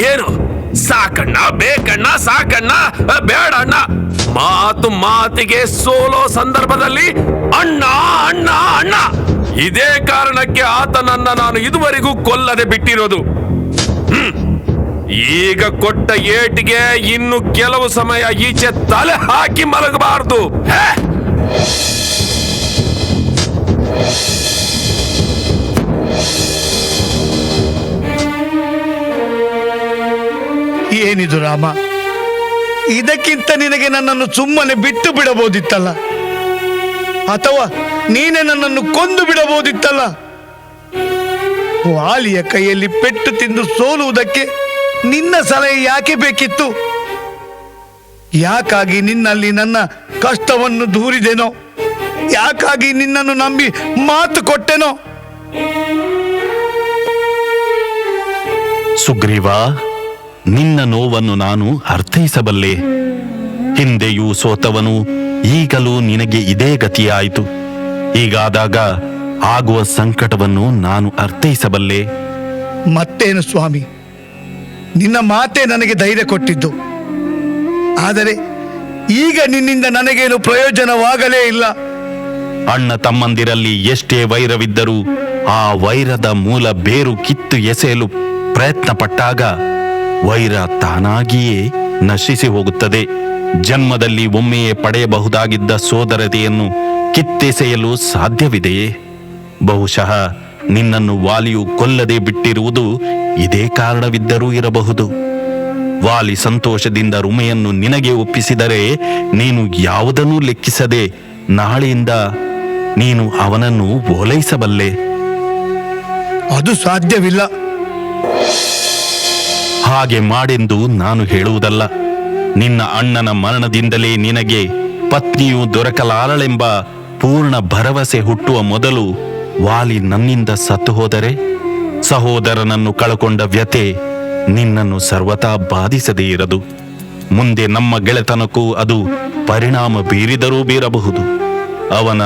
ಏನು ಸಾಕಣ್ಣ, ಬೇಕಣ್ಣ, ಸಾಕಣ್ಣ, ಬೇಡಣ್ಣ. ಮಾತಿಗೆ ಸೋಲೋ ಸಂದರ್ಭದಲ್ಲಿ ಅಣ್ಣ ಅಣ್ಣ ಅಣ್ಣ. ಇದೇ ಕಾರಣಕ್ಕೆ ಆತನನ್ನ ನಾನು ಇದುವರೆಗೂ ಕೊಲ್ಲದೆ ಬಿಟ್ಟಿರೋದು. ಈಗ ಕೊಟ್ಟ ಏಟಿಗೆ ಇನ್ನು ಕೆಲವು ಸಮಯ ಈಚೆ ತಲೆ ಹಾಕಿ ಮಲಗಬಾರದು. ಏನಿದು ರಾಮ, ಇದಕ್ಕಿಂತ ನಿನಗೆ ನನ್ನನ್ನು ಸುಮ್ಮನೆ ಬಿಟ್ಟು ಬಿಡಬಹುದಿತ್ತಲ್ಲ, ಅಥವಾ ನೀನೇ ನನ್ನನ್ನು ಕೊಂದು ಬಿಡಬಹುದಿತ್ತಲ್ಲ. ವಾಲಿಯ ಕೈಯಲ್ಲಿ ಪೆಟ್ಟು ತಿಂದು ಸೋಲುವುದಕ್ಕೆ ನಿನ್ನ ಸಲಹೆ ಯಾಕೆ ಬೇಕಿತ್ತು? ಯಾಕಾಗಿ ನಿನ್ನಲ್ಲಿ ನನ್ನ ಕಷ್ಟವನ್ನು ದೂರಿದೆನೋ? ಯಾಕಾಗಿ ನಿನ್ನನ್ನು ನಂಬಿ ಮಾತು ಕೊಟ್ಟೆನೋ? ಸುಗ್ರೀವ, ನಿನ್ನ ನೋವನ್ನು ನಾನು ಅರ್ಥೈಸಬಲ್ಲೆ. ಹಿಂದೆಯೂ ಸೋತವನು, ಈಗಲೂ ನಿನಗೆ ಇದೇ ಗತಿಯಾಯಿತು. ಹೀಗಾದಾಗ ಆಗುವ ಸಂಕಟವನ್ನು ನಾನು ಅರ್ಥೈಸಬಲ್ಲೆ. ಮತ್ತೇನು ಸ್ವಾಮಿ, ನಿನ್ನ ಮಾತೇ ನನಗೆ ಧೈರ್ಯ ಕೊಟ್ಟಿದ್ದು. ಆದರೆ ಈಗ ನಿನ್ನಿಂದ ನನಗೇನು ಪ್ರಯೋಜನವಾಗಲೇ ಇಲ್ಲ. ಅಣ್ಣ ತಮ್ಮಂದಿರಲ್ಲಿ ಎಷ್ಟೇ ವೈರವಿದ್ದರೂ ಆ ವೈರದ ಮೂಲ ಬೇರು ಕಿತ್ತು ಎಸೆಯಲು ಪ್ರಯತ್ನ ಪಟ್ಟಾಗ ವೈರ ತಾನಾಗಿಯೇ ನಶಿಸಿ ಹೋಗುತ್ತದೆ. ಜನ್ಮದಲ್ಲಿ ಒಮ್ಮೆಯೇ ಪಡೆಯಬಹುದಾಗಿದ್ದ ಸೋದರತೆಯನ್ನು ಕಿತ್ತೆಸೆಯಲು ಸಾಧ್ಯವಿದೆಯೇ? ಬಹುಶಃ ನಿನ್ನನ್ನು ವಾಲಿಯು ಕೊಲ್ಲದೆ ಬಿಟ್ಟಿರುವುದು ಇದೇ ಕಾರಣವಿದ್ದರೂ ಇರಬಹುದು. ವಾಲಿ ಸಂತೋಷದಿಂದ ರುಮೆಯನ್ನು ನಿನಗೆ ಒಪ್ಪಿಸಿದರೆ ನೀನು ಯಾವುದನ್ನೂ ಲೆಕ್ಕಿಸದೆ ನಾಳೆಯಿಂದ ನೀನು ಅವನನ್ನು ಓಲೈಸಬಲ್ಲೆ. ಅದು ಸಾಧ್ಯವಿಲ್ಲ. ಹಾಗೆ ಮಾಡೆಂದು ನಾನು ಹೇಳುವುದಲ್ಲ. ನಿನ್ನ ಅಣ್ಣನ ಮರಣದಿಂದಲೇ ನಿನಗೆ ಪತ್ನಿಯು ದೊರಕಲಾರಳೆಂಬ ಪೂರ್ಣ ಭರವಸೆ ಹುಟ್ಟುವ ಮೊದಲು ವಾಲಿ ನನ್ನಿಂದ ಸತ್ತು ಹೋದರೆ ಸಹೋದರನನ್ನು ಕಳಕೊಂಡ ವ್ಯತೆ ನಿನ್ನನ್ನು ಸರ್ವತಾ ಬಾಧಿಸದೇ ಇರದು. ಮುಂದೆ ನಮ್ಮ ಗೆಳೆತನಕ್ಕೂ ಅದು ಪರಿಣಾಮ ಬೀರಿದರೂ ಬೀರಬಹುದು. ಅವನ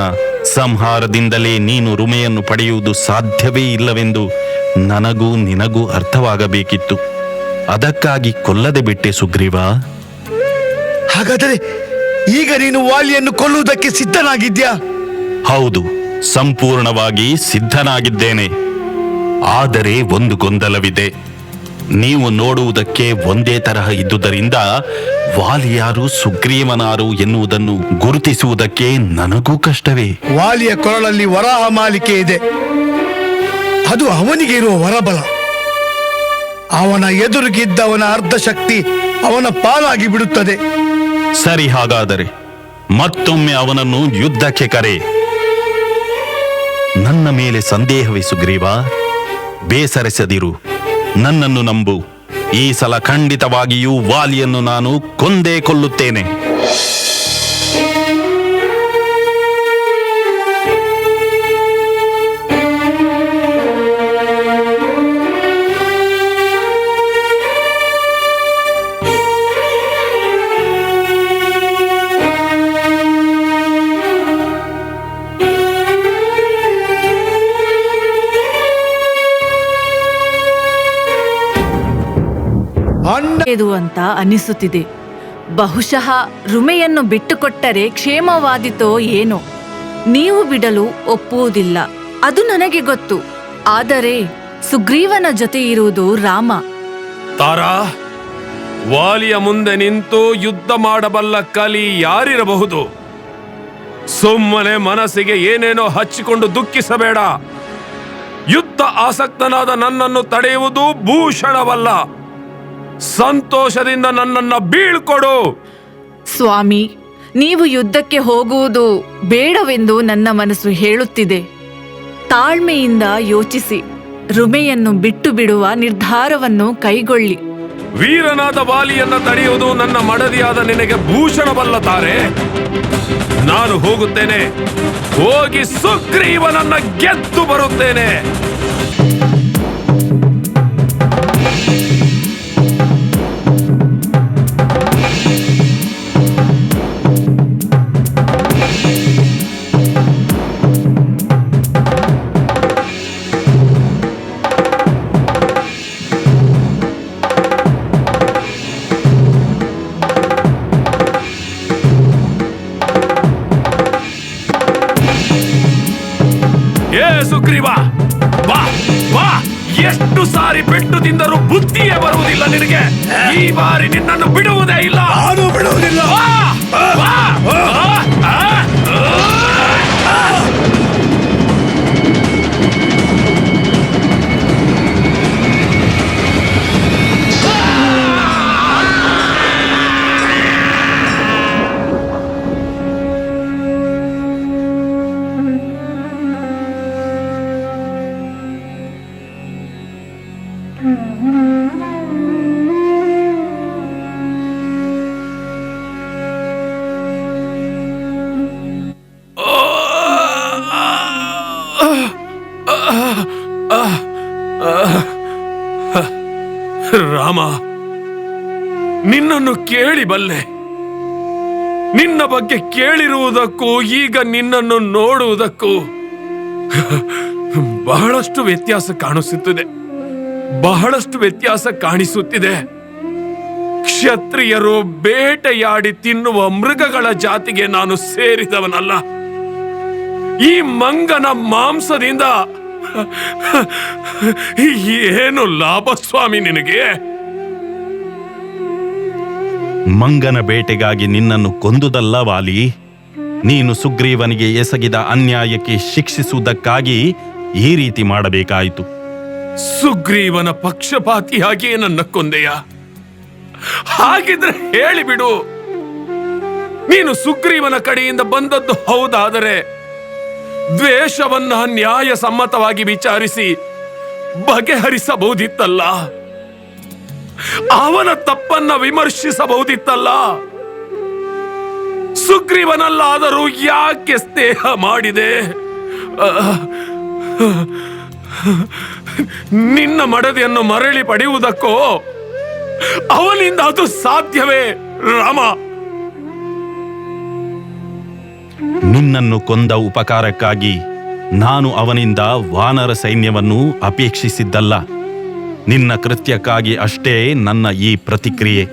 ಸಂಹಾರದಿಂದಲೇ ನೀನು ರುಮೆಯನ್ನು ಪಡೆಯುವುದು ಸಾಧ್ಯವೇ ಇಲ್ಲವೆಂದು ನನಗೂ ನಿನಗೂ ಅರ್ಥವಾಗಬೇಕಿತ್ತು. ಅದಕ್ಕಾಗಿ ಕೊಲ್ಲದೆ ಬಿಟ್ಟೆ ಸುಗ್ರೀವ. ಹಾಗಾದರೆ ಈಗ ನೀನು ವಾಲಿಯನ್ನು ಕೊಲ್ಲುವುದಕ್ಕೆ ಸಿದ್ಧನಾಗಿದ್ಯಾ? ಹೌದು, ಸಂಪೂರ್ಣವಾಗಿ ಸಿದ್ಧನಾಗಿದ್ದೇನೆ. ಆದರೆ ಒಂದು ಗೊಂದಲವಿದೆ. ನೀವು ನೋಡುವುದಕ್ಕೆ ಒಂದೇ ತರಹ ಇದ್ದುದರಿಂದ ವಾಲಿಯಾರು ಸುಗ್ರೀವನಾರು ಎನ್ನುವುದನ್ನು ಗುರುತಿಸುವುದಕ್ಕೆ ನನಗೂ ಕಷ್ಟವೇ. ವಾಲಿಯ ಕೊರಳಲ್ಲಿ ವರಾಹ ಮಾಲಿಕೆ ಇದೆ. ಅದು ಅವನಿಗೆ ಇರುವ ವರಬಲ. ಅವನ ಎದುರಿಗಿದ್ದವನ ಅರ್ಧ ಶಕ್ತಿ ಅವನ ಪಾಲಾಗಿ ಬಿಡುತ್ತದೆ. ಸರಿ, ಹಾಗಾದರೆ ಮತ್ತೊಮ್ಮೆ ಅವನನ್ನು ಯುದ್ಧಕ್ಕೆ ಕರೆ. ನನ್ನ ಮೇಲೆ ಸಂದೇಹವೇ ಸುಗ್ರೀವ? ಬೇಸರಿಸದಿರು, ನನ್ನನ್ನು ನಂಬು. ಈ ಸಲ ಖಂಡಿತವಾಗಿಯೂ ವಾಲಿಯನ್ನು ನಾನು ಕೊಂದೇ ಕೊಲ್ಲುತ್ತೇನೆ. ಇದು ಅಂತ ಅನಿಸುತ್ತಿದೆ. ಬಹುಶಃ ರುಮೆಯನ್ನು ಬಿಟ್ಟುಕೊಟ್ಟರೆ ಕ್ಷೇಮವಾದಿತೋ ಏನೋ. ನೀವು ಬಿಡಲು ಒಪ್ಪುವುದಿಲ್ಲ, ಅದು ನನಗೆ ಗೊತ್ತು. ಆದರೆ ಸುಗ್ರೀವನ ಜೊತೆ ಇರುವುದು ರಾಮ. ತಾರಾ, ವಾಲಿಯ ಮುಂದೆ ನಿಂತು ಯುದ್ಧ ಮಾಡಬಲ್ಲ ಕಲಿ ಯಾರಿರಬಹುದು? ಸುಮ್ಮನೆ ಮನಸ್ಸಿಗೆ ಏನೇನೋ ಹಚ್ಚಿಕೊಂಡು ದುಃಖಿಸಬೇಡ. ಯುದ್ಧ ಆಸಕ್ತನಾದ ನನ್ನನ್ನು ತಡೆಯುವುದು ಭೂಷಣವಲ್ಲ. ಸಂತೋಷದಿಂದ ನನ್ನನ್ನ ಬೀಳ್ಕೊಡು. ಸ್ವಾಮಿ, ನೀವು ಯುದ್ಧಕ್ಕೆ ಹೋಗುವುದು ಬೇಡವೆಂದು ನನ್ನ ಮನಸ್ಸು ಹೇಳುತ್ತಿದೆ. ತಾಳ್ಮೆಯಿಂದ ಯೋಚಿಸಿ ರುಮೆಯನ್ನು ಬಿಟ್ಟು ಬಿಡುವ ನಿರ್ಧಾರವನ್ನು ಕೈಗೊಳ್ಳಿ. ವೀರನಾದ ವಾಲಿಯನ್ನ ತಡೆಯುವುದು ನನ್ನ ಮಡದಿಯಾದ ನಿನಗೆ ಭೂಷಣವಲ್ಲ ತಾರೆ. ನಾನು ಹೋಗುತ್ತೇನೆ, ಹೋಗಿ ಸುಗ್ರೀವನನ್ನ ಗೆದ್ದು ಬರುತ್ತೇನೆ. ಸುಗ್ರೀವ, ಬಾ ಬಾ. ಎಷ್ಟು ಸಾರಿ ಪೆಟ್ಟು ತಿಂದರೂ ಬುದ್ಧಿಯೇ ಬರುವುದಿಲ್ಲ ನಿನಗೆ. ಈ ಬಾರಿ ನಿನ್ನನ್ನು ಬಿಡುವುದೇ ಇಲ್ಲ. ನಾನು ಬಿಡುವುದಿಲ್ಲ. ರಾಮ, ನಿನ್ನನ್ನು ಕೇಳಿಬಲ್ಲೆ. ನಿನ್ನ ಬಗ್ಗೆ ಕೇಳಿರುವುದಕ್ಕೂ ಈಗ ನಿನ್ನನ್ನು ನೋಡುವುದಕ್ಕೂ ಬಹಳಷ್ಟು ವ್ಯತ್ಯಾಸ ಕಾಣಿಸುತ್ತಿದೆ. ಬಹಳಷ್ಟು ವ್ಯತ್ಯಾಸ ಕಾಣಿಸುತ್ತಿದೆ. ಕ್ಷತ್ರಿಯರು ಬೇಟೆಯಾಡಿ ತಿನ್ನುವ ಮೃಗಗಳ ಜಾತಿಗೆ ನಾನು ಸೇರಿದವನಲ್ಲ. ಈ ಮಂಗನ ಮಾಂಸದಿಂದ ಏನು ಲಾಭ ಸ್ವಾಮಿ ನಿನಗೆ? ಮಂಗನ ಬೇಟೆಗಾಗಿ ನಿನ್ನನ್ನು ಕೊಂದುದಲ್ಲ ವಾಲಿ, ನೀನು ಸುಗ್ರೀವನಿಗೆ ಎಸಗಿದ ಅನ್ಯಾಯಕ್ಕೆ ಶಿಕ್ಷಿಸುವುದಕ್ಕಾಗಿ ಈ ರೀತಿ ಮಾಡಬೇಕಾಯಿತು. ಸುಗ್ರೀವನ ಪಕ್ಷಪಾತಿಯಾಗಿ ನನ್ನ ಕೊಂದೆಯ? ಹಾಗಿದ್ರೆ ಹೇಳಿಬಿಡು. ನೀನು ಸುಗ್ರೀವನ ಕಡೆಯಿಂದ ಬಂದದ್ದು ಹೌದಾದರೆ ದ್ವೇಷವನ್ನ ನ್ಯಾಯ ಸಮ್ಮತವಾಗಿ ವಿಚಾರಿಸಿ ಬಗೆಹರಿಸಬಹುದಿತ್ತಲ್ಲ. ಅವನ ತಪ್ಪನ್ನ ವಿಮರ್ಶಿಸಬಹುದಿತ್ತಲ್ಲ. ಸುಗ್ರೀವನಲ್ಲಾದರೂ ಯಾಕೆ ಸ್ನೇಹ ಮಾಡಿದೆ? ನಿನ್ನ ಮಡದಿಯನ್ನು ಮರಳಿ ಪಡೆಯುವುದಕ್ಕೋ? ಅವನಿಂದ ಅದು ಸಾಧ್ಯವೇ ರಾಮ? ನಿನ್ನನ್ನು ಕೊಂದ ಉಪಕಾರಕ್ಕಾಗಿ ನಾನು ಅವನಿಂದ ವಾನರ ಸೈನ್ಯವನ್ನು ಅಪೇಕ್ಷಿಸಿದ್ದಲ್ಲ. ನಿನ್ನ ಕೃತ್ಯಕ್ಕಾಗಿ ಅಷ್ಟೇ ನನ್ನ ಈ ಪ್ರತಿಕ್ರಿಯೆ.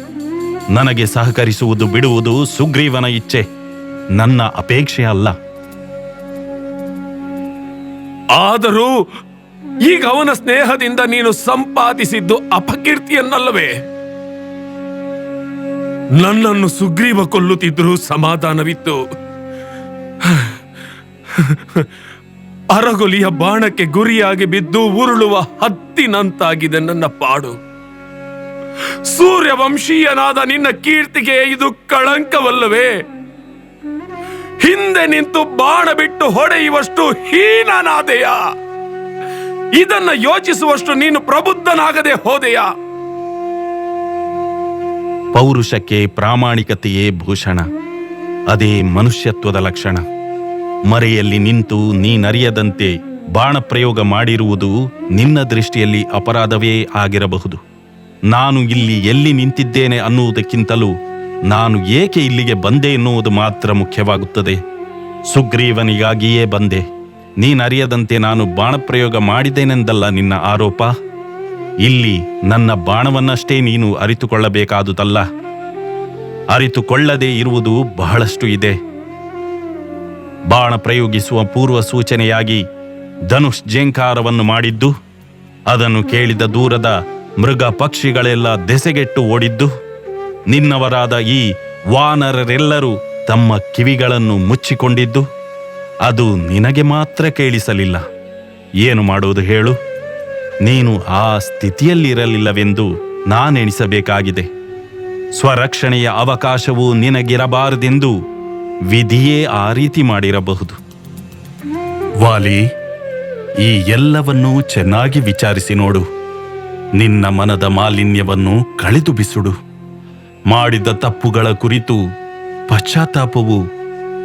ನನಗೆ ಸಹಕರಿಸುವುದು ಬಿಡುವುದು ಸುಗ್ರೀವನ ಇಚ್ಛೆ, ನನ್ನ ಅಪೇಕ್ಷೆ ಅಲ್ಲ. ಆದರೂ ಈಗ ಅವನ ಸ್ನೇಹದಿಂದ ನೀನು ಸಂಪಾದಿಸಿದ್ದು ಅಪಕೀರ್ತಿಯನ್ನಲ್ಲವೇ? ನನ್ನನ್ನು ಸುಗ್ರೀವ ಕೊಲ್ಲುತ್ತಿದ್ರೂ ಸಮಾಧಾನವಿತ್ತು. ಅರಗೊಲಿಯ ಬಾಣಕ್ಕೆ ಗುರಿಯಾಗಿ ಬಿದ್ದು ಉರುಳುವ ಹತ್ತಿನಂತಾಗಿದೆ ನನ್ನ ಪಾಡು. ಸೂರ್ಯವಂಶೀಯನಾದ ನಿನ್ನ ಕೀರ್ತಿಗೆ ಇದು ಕಳಂಕವಲ್ಲವೇ? ಹಿಂದೆ ನಿಂತು ಬಾಣ ಬಿಟ್ಟು ಹೊಡೆಯುವಷ್ಟು ಹೀನನಾದೆಯ? ಇದನ್ನ ಯೋಚಿಸುವಷ್ಟು ನೀನು ಪ್ರಬುದ್ಧನಾಗದೆ ಹೋದೆಯಾ? ಪೌರುಷಕ್ಕೆ ಪ್ರಾಮಾಣಿಕತೆಯೇ ಭೂಷಣ, ಅದೇ ಮನುಷ್ಯತ್ವದ ಲಕ್ಷಣ. ಮರೆಯಲ್ಲಿ ನಿಂತು ನೀನರಿಯದಂತೆ ಬಾಣ ಪ್ರಯೋಗ ಮಾಡಿರುವುದು ನಿನ್ನ ದೃಷ್ಟಿಯಲ್ಲಿ ಅಪರಾಧವೇ ಆಗಿರಬಹುದು. ನಾನು ಇಲ್ಲಿ ಎಲ್ಲಿ ನಿಂತಿದ್ದೇನೆ ಅನ್ನುವುದಕ್ಕಿಂತಲೂ ನಾನು ಏಕೆ ಇಲ್ಲಿಗೆ ಬಂದೆ ಎನ್ನುವುದು ಮಾತ್ರ ಮುಖ್ಯವಾಗುತ್ತದೆ. ಸುಗ್ರೀವನಿಗಾಗಿಯೇ ಬಂದೆ. ನೀನರಿಯದಂತೆ ನಾನು ಬಾಣಪ್ರಯೋಗ ಮಾಡಿದ್ದೇನೆಂದಲ್ಲ ನಿನ್ನ ಆರೋಪ. ಇಲ್ಲಿ ನನ್ನ ಬಾಣವನ್ನಷ್ಟೇ ನೀನು ಅರಿತುಕೊಳ್ಳಬೇಕಾದುದಲ್ಲ. ಅರಿತುಕೊಳ್ಳದೇ ಇರುವುದು ಬಹಳಷ್ಟು ಇದೆ. ಬಾಣ ಪ್ರಯೋಗಿಸುವ ಪೂರ್ವ ಸೂಚನೆಯಾಗಿ ಧನುಷ್ ಜೇಂಕಾರವನ್ನು ಮಾಡಿದ್ದು, ಅದನ್ನು ಕೇಳಿದ ದೂರದ ಮೃಗ ಪಕ್ಷಿಗಳೆಲ್ಲ ದೆಸೆಗೆಟ್ಟು ಓಡಿದ್ದು, ನಿನ್ನವರಾದ ಈ ವಾನರರೆಲ್ಲರೂ ತಮ್ಮ ಕಿವಿಗಳನ್ನು ಮುಚ್ಚಿಕೊಂಡಿದ್ದು, ಅದು ನಿನಗೆ ಮಾತ್ರ ಕೇಳಿಸಲಿಲ್ಲ. ಏನು ಮಾಡುವುದು ಹೇಳು? ನೀನು ಆ ಸ್ಥಿತಿಯಲ್ಲಿರಲಿಲ್ಲವೆಂದು ನಾನೆಣಿಸಬೇಕಾಗಿದೆ. ಸ್ವರಕ್ಷಣೆಯ ಅವಕಾಶವು ನಿನಗಿರಬಾರದೆಂದು ವಿಧಿಯೇ ಆ ರೀತಿ ಮಾಡಿರಬಹುದು. ವಾಲಿ, ಈ ಎಲ್ಲವನ್ನೂ ಚೆನ್ನಾಗಿ ವಿಚಾರಿಸಿ ನೋಡು. ನಿನ್ನ ಮನದ ಮಾಲಿನ್ಯವನ್ನು ಕಳೆದು ಬಿಸುಡು. ಮಾಡಿದ ತಪ್ಪುಗಳ ಕುರಿತು ಪಶ್ಚಾತ್ತಾಪವು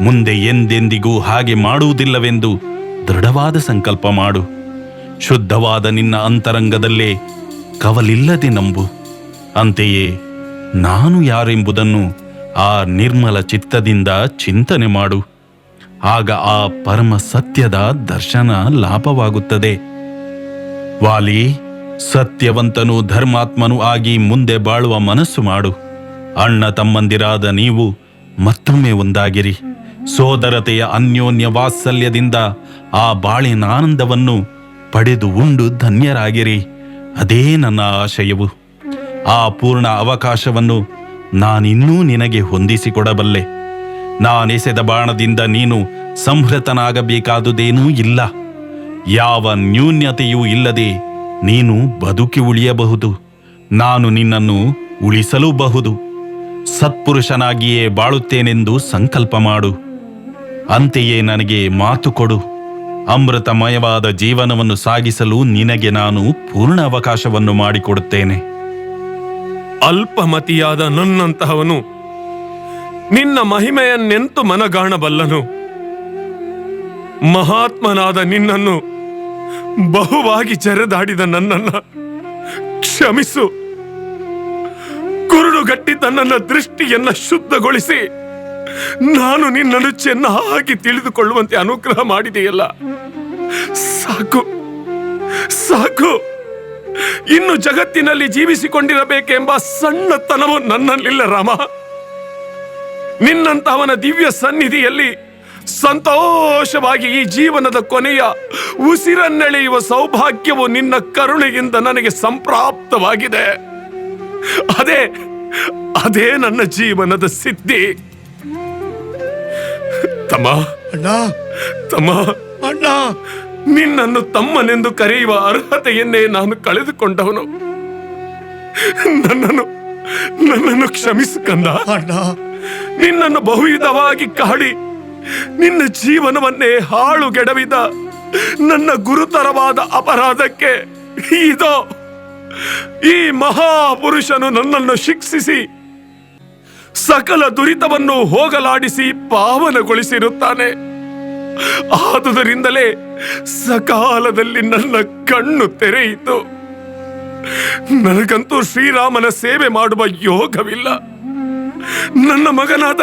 ಮುಂದೆ ಎಂದೆಂದಿಗೂ ಹಾಗೆ ಮಾಡುವುದಿಲ್ಲವೆಂದು ದೃಢವಾದ ಸಂಕಲ್ಪ ಮಾಡು. ಶುದ್ಧವಾದ ನಿನ್ನ ಅಂತರಂಗದಲ್ಲೇ ಕವಲಿಲ್ಲದೆ ನಂಬು. ಅಂತೆಯೇ ನಾನು ಯಾರೆಂಬುದನ್ನು ಆ ನಿರ್ಮಲ ಚಿತ್ತದಿಂದ ಚಿಂತನೆ ಮಾಡು. ಆಗ ಆ ಪರಮ ಸತ್ಯದ ದರ್ಶನ ಲಾಭವಾಗುತ್ತದೆ. ವಾಲಿ, ಸತ್ಯವಂತನು ಧರ್ಮಾತ್ಮನು ಆಗಿ ಮುಂದೆ ಬಾಳುವ ಮನಸ್ಸು ಮಾಡು. ಅಣ್ಣ ತಮ್ಮಂದಿರಾದ ನೀವು ಮತ್ತೊಮ್ಮೆ ಒಂದಾಗಿರಿ. ಸೋದರತೆಯ ಅನ್ಯೋನ್ಯ ವಾತ್ಸಲ್ಯದಿಂದ ಆ ಬಾಳಿನಾನಂದವನ್ನು ಪಡೆದು ಉಂಡು ಧನ್ಯರಾಗಿರಿ. ಅದೇ ನನ್ನ ಆಶಯವು. ಆ ಪೂರ್ಣ ಅವಕಾಶವನ್ನು ನಾನಿನ್ನೂ ನಿನಗೆ ಹೊಂದಿಸಿಕೊಡಬಲ್ಲೆ. ನಾನೆಸೆದ ಬಾಣದಿಂದ ನೀನು ಸಂಹೃತನಾಗಬೇಕಾದುದೇನೂ ಇಲ್ಲ. ಯಾವ ನ್ಯೂನ್ಯತೆಯೂ ಇಲ್ಲದೆ ನೀನು ಬದುಕಿ ಉಳಿಯಬಹುದು. ನಾನು ನಿನ್ನನ್ನು ಉಳಿಸಲೂಬಹುದು. ಸತ್ಪುರುಷನಾಗಿಯೇ ಬಾಳುತ್ತೇನೆಂದು ಸಂಕಲ್ಪ ಮಾಡು. ಅಂತೆಯೇ ನನಗೆ ಮಾತು ಕೊಡು. ಅಮೃತಮಯವಾದ ಜೀವನವನ್ನು ಸಾಗಿಸಲು ನಿನಗೆ ನಾನು ಪೂರ್ಣ ಅವಕಾಶವನ್ನು ಮಾಡಿಕೊಡುತ್ತೇನೆ. ಅಲ್ಪಮತಿಯಾದ ನನ್ನಂತಹವನು ನಿನ್ನ ಮಹಿಮೆಯನ್ನೆಂತು ಮನಗಾಣಬಲ್ಲನು? ಮಹಾತ್ಮನಾದ ನಿನ್ನನ್ನು ಬಹುವಾಗಿ ಜರೆದಾಡಿದ ನನ್ನನ್ನ ಕ್ಷಮಿಸು. ಕುರುಡುಗಟ್ಟಿದ್ದ ನನ್ನ ದೃಷ್ಟಿಯನ್ನ ಶುದ್ಧಗೊಳಿಸಿ ನಾನು ನಿನ್ನನ್ನು ಚೆನ್ನಾಗಿ ತಿಳಿದುಕೊಳ್ಳುವಂತೆ ಅನುಗ್ರಹ ಮಾಡಿದೆಯಲ್ಲ, ಸಾಕು ಸಾಕು. ಇನ್ನು ಜಗತ್ತಿನಲ್ಲಿ ಜೀವಿಸಿಕೊಂಡಿರಬೇಕೆಂಬ ಸಣ್ಣತನವು ನನ್ನಲ್ಲಿಲ್ಲ ರಾಮ. ನಿನ್ನಂತಹವನ ದಿವ್ಯ ಸನ್ನಿಧಿಯಲ್ಲಿ ಸಂತೋಷವಾಗಿ ಈ ಜೀವನದ ಕೊನೆಯ ಉಸಿರನ್ನೆಳೆಯುವ ಸೌಭಾಗ್ಯವು ನಿನ್ನ ಕರುಣೆಯಿಂದ ನನಗೆ ಸಂಪ್ರಾಪ್ತವಾಗಿದೆ. ಅದೇ ನನ್ನ ಜೀವನದ ಸಿದ್ಧಿ. ತಮ್ಮ ಅಣ್ಣ ತಮ್ಮ ಅಣ್ಣ ನಿನ್ನನ್ನು ತಮ್ಮನೆಂದು ಕರೆಯುವ ಅರ್ಹತೆಯನ್ನೇ ನಾನು ಕಳೆದುಕೊಂಡವನು. ನನ್ನನ್ನು ಕ್ಷಮಿಸು ಕಂದ. ಅಣ್ಣ ನಿನ್ನನ್ನು ಬಹುವಿಧವಾಗಿ ಕಾಡಿ ನಿನ್ನ ಜೀವನವನ್ನೇ ಹಾಳುಗೆಡವಿದ ನನ್ನ ಗುರುತರವಾದ ಅಪರಾಧಕ್ಕೆ ಇದೋ ಈ ಮಹಾಪುರುಷನು ನನ್ನನ್ನು ಶಿಕ್ಷಿಸಿ ಸಕಲ ದುರಿತವನ್ನು ಹೋಗಲಾಡಿಸಿ ಪಾವನಗೊಳಿಸಿರುತ್ತಾನೆ. ಆದುದರಿಂದಲೇ ಸಕಾಲದಲ್ಲಿ ನನ್ನ ಕಣ್ಣು ತೆರೆಯಿತು. ನನಗಂತೂ ಶ್ರೀರಾಮನ ಸೇವೆ ಮಾಡುವ ಯೋಗವಿಲ್ಲ. ನನ್ನ ಮಗನಾದ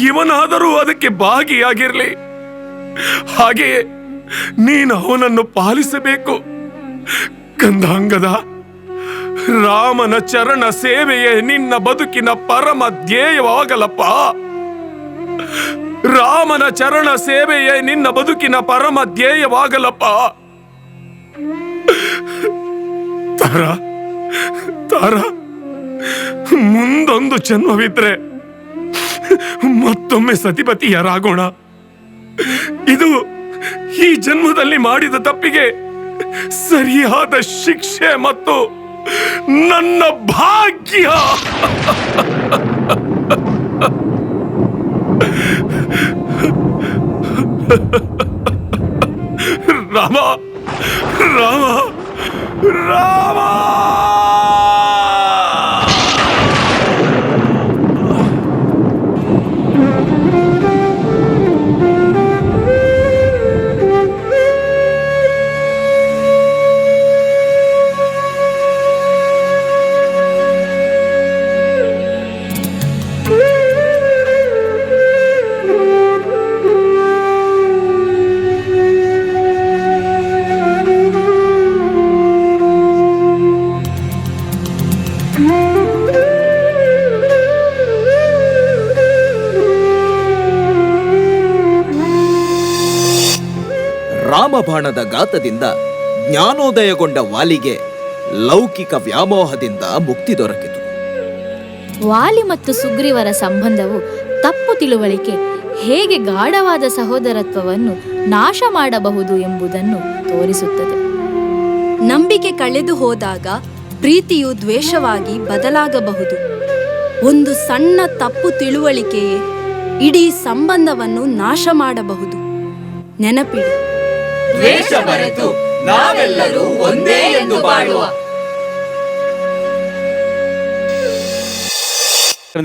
ಇವನಾದರೂ ಅದಕ್ಕೆ ಭಾಗಿಯಾಗಿರಲಿ. ಹಾಗೆಯೇ ನೀನು ಅವನನ್ನು ಪಾಲಿಸಬೇಕು. ಕಂದಾಂಗದ, ರಾಮನ ಚರಣ ಸೇವೆಯೇ ನಿನ್ನ ಬದುಕಿನ ಪರಮ ಧ್ಯೇಯವಾಗಲಪ್ಪ. ರಾಮನ ಚರಣ ಸೇವೆಯೇ ನಿನ್ನ ಬದುಕಿನ ಪರಮ ಧ್ಯೇಯವಾಗಲಪ್ಪ. ತಾರ, ಮುಂದೊಂದು ಜನ್ಮವಿದ್ರೆ ಮತ್ತೊಮ್ಮೆ ಸತಿಪತಿಯರಾಗೋಣ. ಇದು ಈ ಜನ್ಮದಲ್ಲಿ ಮಾಡಿದ ತಪ್ಪಿಗೆ ಸರಿಯಾದ ಶಿಕ್ಷೆ ಮತ್ತು ನನ್ನ ಭಾಗ್ಯ. ರಾಮ ರಾಮ ರಾಮ. ರಾಮಬಾಣದ ಘಾತದಿಂದ ಜ್ಞಾನೋದಯಗೊಂಡ ವಾಲಿಗೆ ಲೌಕಿಕ ವ್ಯಾಮೋಹದಿಂದ ಮುಕ್ತಿ ದೊರಕಿತು. ವಾಲಿ ಮತ್ತು ಸುಗ್ರೀವರ ಸಂಬಂಧವು ತಪ್ಪು ತಿಳುವಳಿಕೆ ಹೇಗೆ ಗಾಢವಾದ ಸಹೋದರತ್ವವನ್ನು ನಾಶ ಮಾಡಬಹುದು ಎಂಬುದನ್ನು ತೋರಿಸುತ್ತದೆ. ನಂಬಿಕೆ ಕಳೆದು ಹೋದಾಗ ಪ್ರೀತಿಯು ದ್ವೇಷವಾಗಿ ಬದಲಾಗಬಹುದು. ಒಂದು ಸಣ್ಣ ತಪ್ಪು ತಿಳುವಳಿಕೆಯೇ ಇಡೀ ಸಂಬಂಧವನ್ನು ನಾಶ ಮಾಡಬಹುದು. ನೆನಪಿಡಿ, ದ್ವೇಷ ಮರೆತು ನಾವೆಲ್ಲರೂ ಒಂದೇ ಎಂದು ಬಾಳುವ.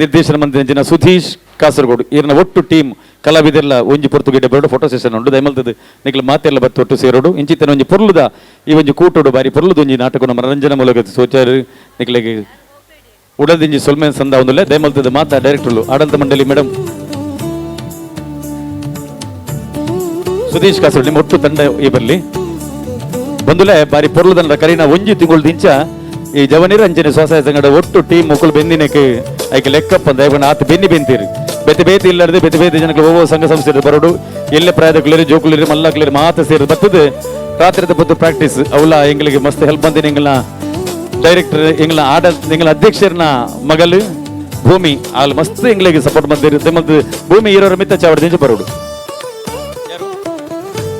ನಿರ್ದೇಶನ ಮಂದಿನ ಸುಧೀಶ್ ಕಾಸರಗೋಡು ಈರ್ನ ಒಟ್ಟು ಟೀಮ್ ಕಲಾವಿದೆಲ್ಲ ಒಂಜಿ ಪೊರ್ತುಗಿಡ್ಡೆ ಬರೋಡು ಫೋಟೋ ಸೆಷನ್ ಉಂಡು ದಯಮಲ್ತದ ನಿಖಿಲ ಮಾತೆಲ್ಲ ಬತ್ತು ಒಟ್ಟು ಸೇರೋಡು ಇಂಚಿತನ ಒಂಜಿ ಪೊರ್ಲುದ ಈ ಒಂಜಿ ಕೂಟೋಡು ಬಾರಿ ಪೊರ್ಲುದ ಒಂಜಿ ನಾಟಕ ಮನರಂಜನೆ ಮೂಲಕ ಸೋಚಾರು ನಿಖಿಲೆಗೆ ಉಡದಿಂಜಿ ಸೊಲ್ಮೇನ್ ಸಂದ ಒಂದುಲ್ಲ ದಯಮಲ್ತದ ಮಾತಾ ಡೈರೆಕ್ಟರ್ಲು ಆಡಳಿತ ಮಂಡಳಿ ಮೇಡಮ್ ಸುಧೀಶ್ ಕಾಸರಗೋಡು ನಿಮ್ಮ ಒಟ್ಟು ತಂಡ ಈ ಬರ್ಲಿ ಬಂದುಲೆ ಬಾರಿ ಪೊರ್ಲುದ ಕರೀನ ಒಂಜಿ ತಿಂಗಳು ದಿಂಚ ಈ ಜವನೀರ ಅಂಚನೆ ಸ್ವಸಹಾಯ ಸಂಘದ ಒಟ್ಟು ಟೀಮ್ ಮುಕ್ಕಳು ಬೆಂದಿನಕ್ಕೆ ಐಕೆ ಲೆಕ್ಕಪ್ಪ ದಯಗೊಂಡು ಆತ ಬೆನ್ನಿ ಬೆಂತೀರಿ ಬೆತೆ ಬೇತಿ ಇಲ್ಲದೆ ಬೆತೆ ಬೇತಿ ಜನಕ್ಕೆ ಹೋಗೋ ಸಂಘ ಸಂಸ್ಥೆ ಬರೋಡು ಎಲ್ಲೇ ಪ್ರಾಯದಕ್ಲಿರಿ ಜೋಕುಲಿರಿ ಮಲ್ಲಕ್ಲಿರಿ ಮಾತ ಸೇರಿ ಬರ್ತದೆ ರಾತ್ರಿ ಬದ್ದು ಪ್ರಾಕ್ಟೀಸ್ ಅವಳ ಎಂಗಳಿಗೆ ಮಸ್ತ್ ಹೆಲ್ಪ್ ಬಂದಿನ ಎಂಗಳ ಡೈರೆಕ್ಟರ್ ಎಂಗಳ ಎಂಗಳ ಅಧ್ಯಕ್ಷರನ ಮಗಲು ಭೂಮಿ ಅಲ್ಲಿ ಮಸ್ತ್ ಎಂಗಳಿಗೆ ಸಪೋರ್ಟ್ ಬಂದಿರುತ್ತೆ ಮತ್ತು ಭೂಮಿ ಇರೋರ ಮಿತ್ತ ಚಾವಡ ದಿಂಚ ಬರೋಡು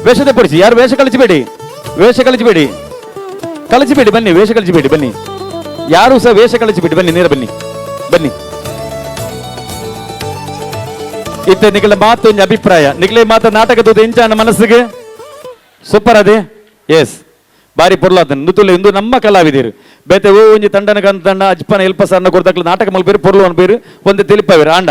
ವೇಷದ ಪಡಿಸಿ ಯಾರು ವೇಷ ಕಳಿಸಬೇಡಿ ಬನ್ನಿ ವೇಷ ಕಳಿಸಬೇಡಿ ಬನ್ನಿ ಯಾರು ಸಹ ವೇಷ ಕಳಿಸಬೇಡಿ ಬನ್ನಿ ನೇರ ಬನ್ನಿ ಇತ್ತೆ ನಿಖಿಲ ಮಾತು ಒಂಜಿ ಅಭಿಪ್ರಾಯ ನಿಖಿಲೆ ಮಾತ ನಾಟಕದ ಇಂಚಾನ ಮನಸ್ಸಿಗೆ ಸೂಪರ್ ಅದೇ ಎಸ್ ಬಾರಿ ಪೊರ್ಲಾದ ನುತುಲೆ ಇಂದು ನಮ್ಮ ಕಲಾವಿದಿರು ಬೇತೆ ಓ ಒಂಜಿ ತಂಡನ ತಂಡ ಅಜ್ಪನ ಎಲ್ಪ ಸಣ್ಣ ಕೊಡ್ದಕ್ಲ ನಾಟಕ ಮಲ್ಪೇರು ಪೊರ್ಲು ಅನ್ಪೇರು ಒಂದು ತಿಳಿಪವೇರು ಆಂಡ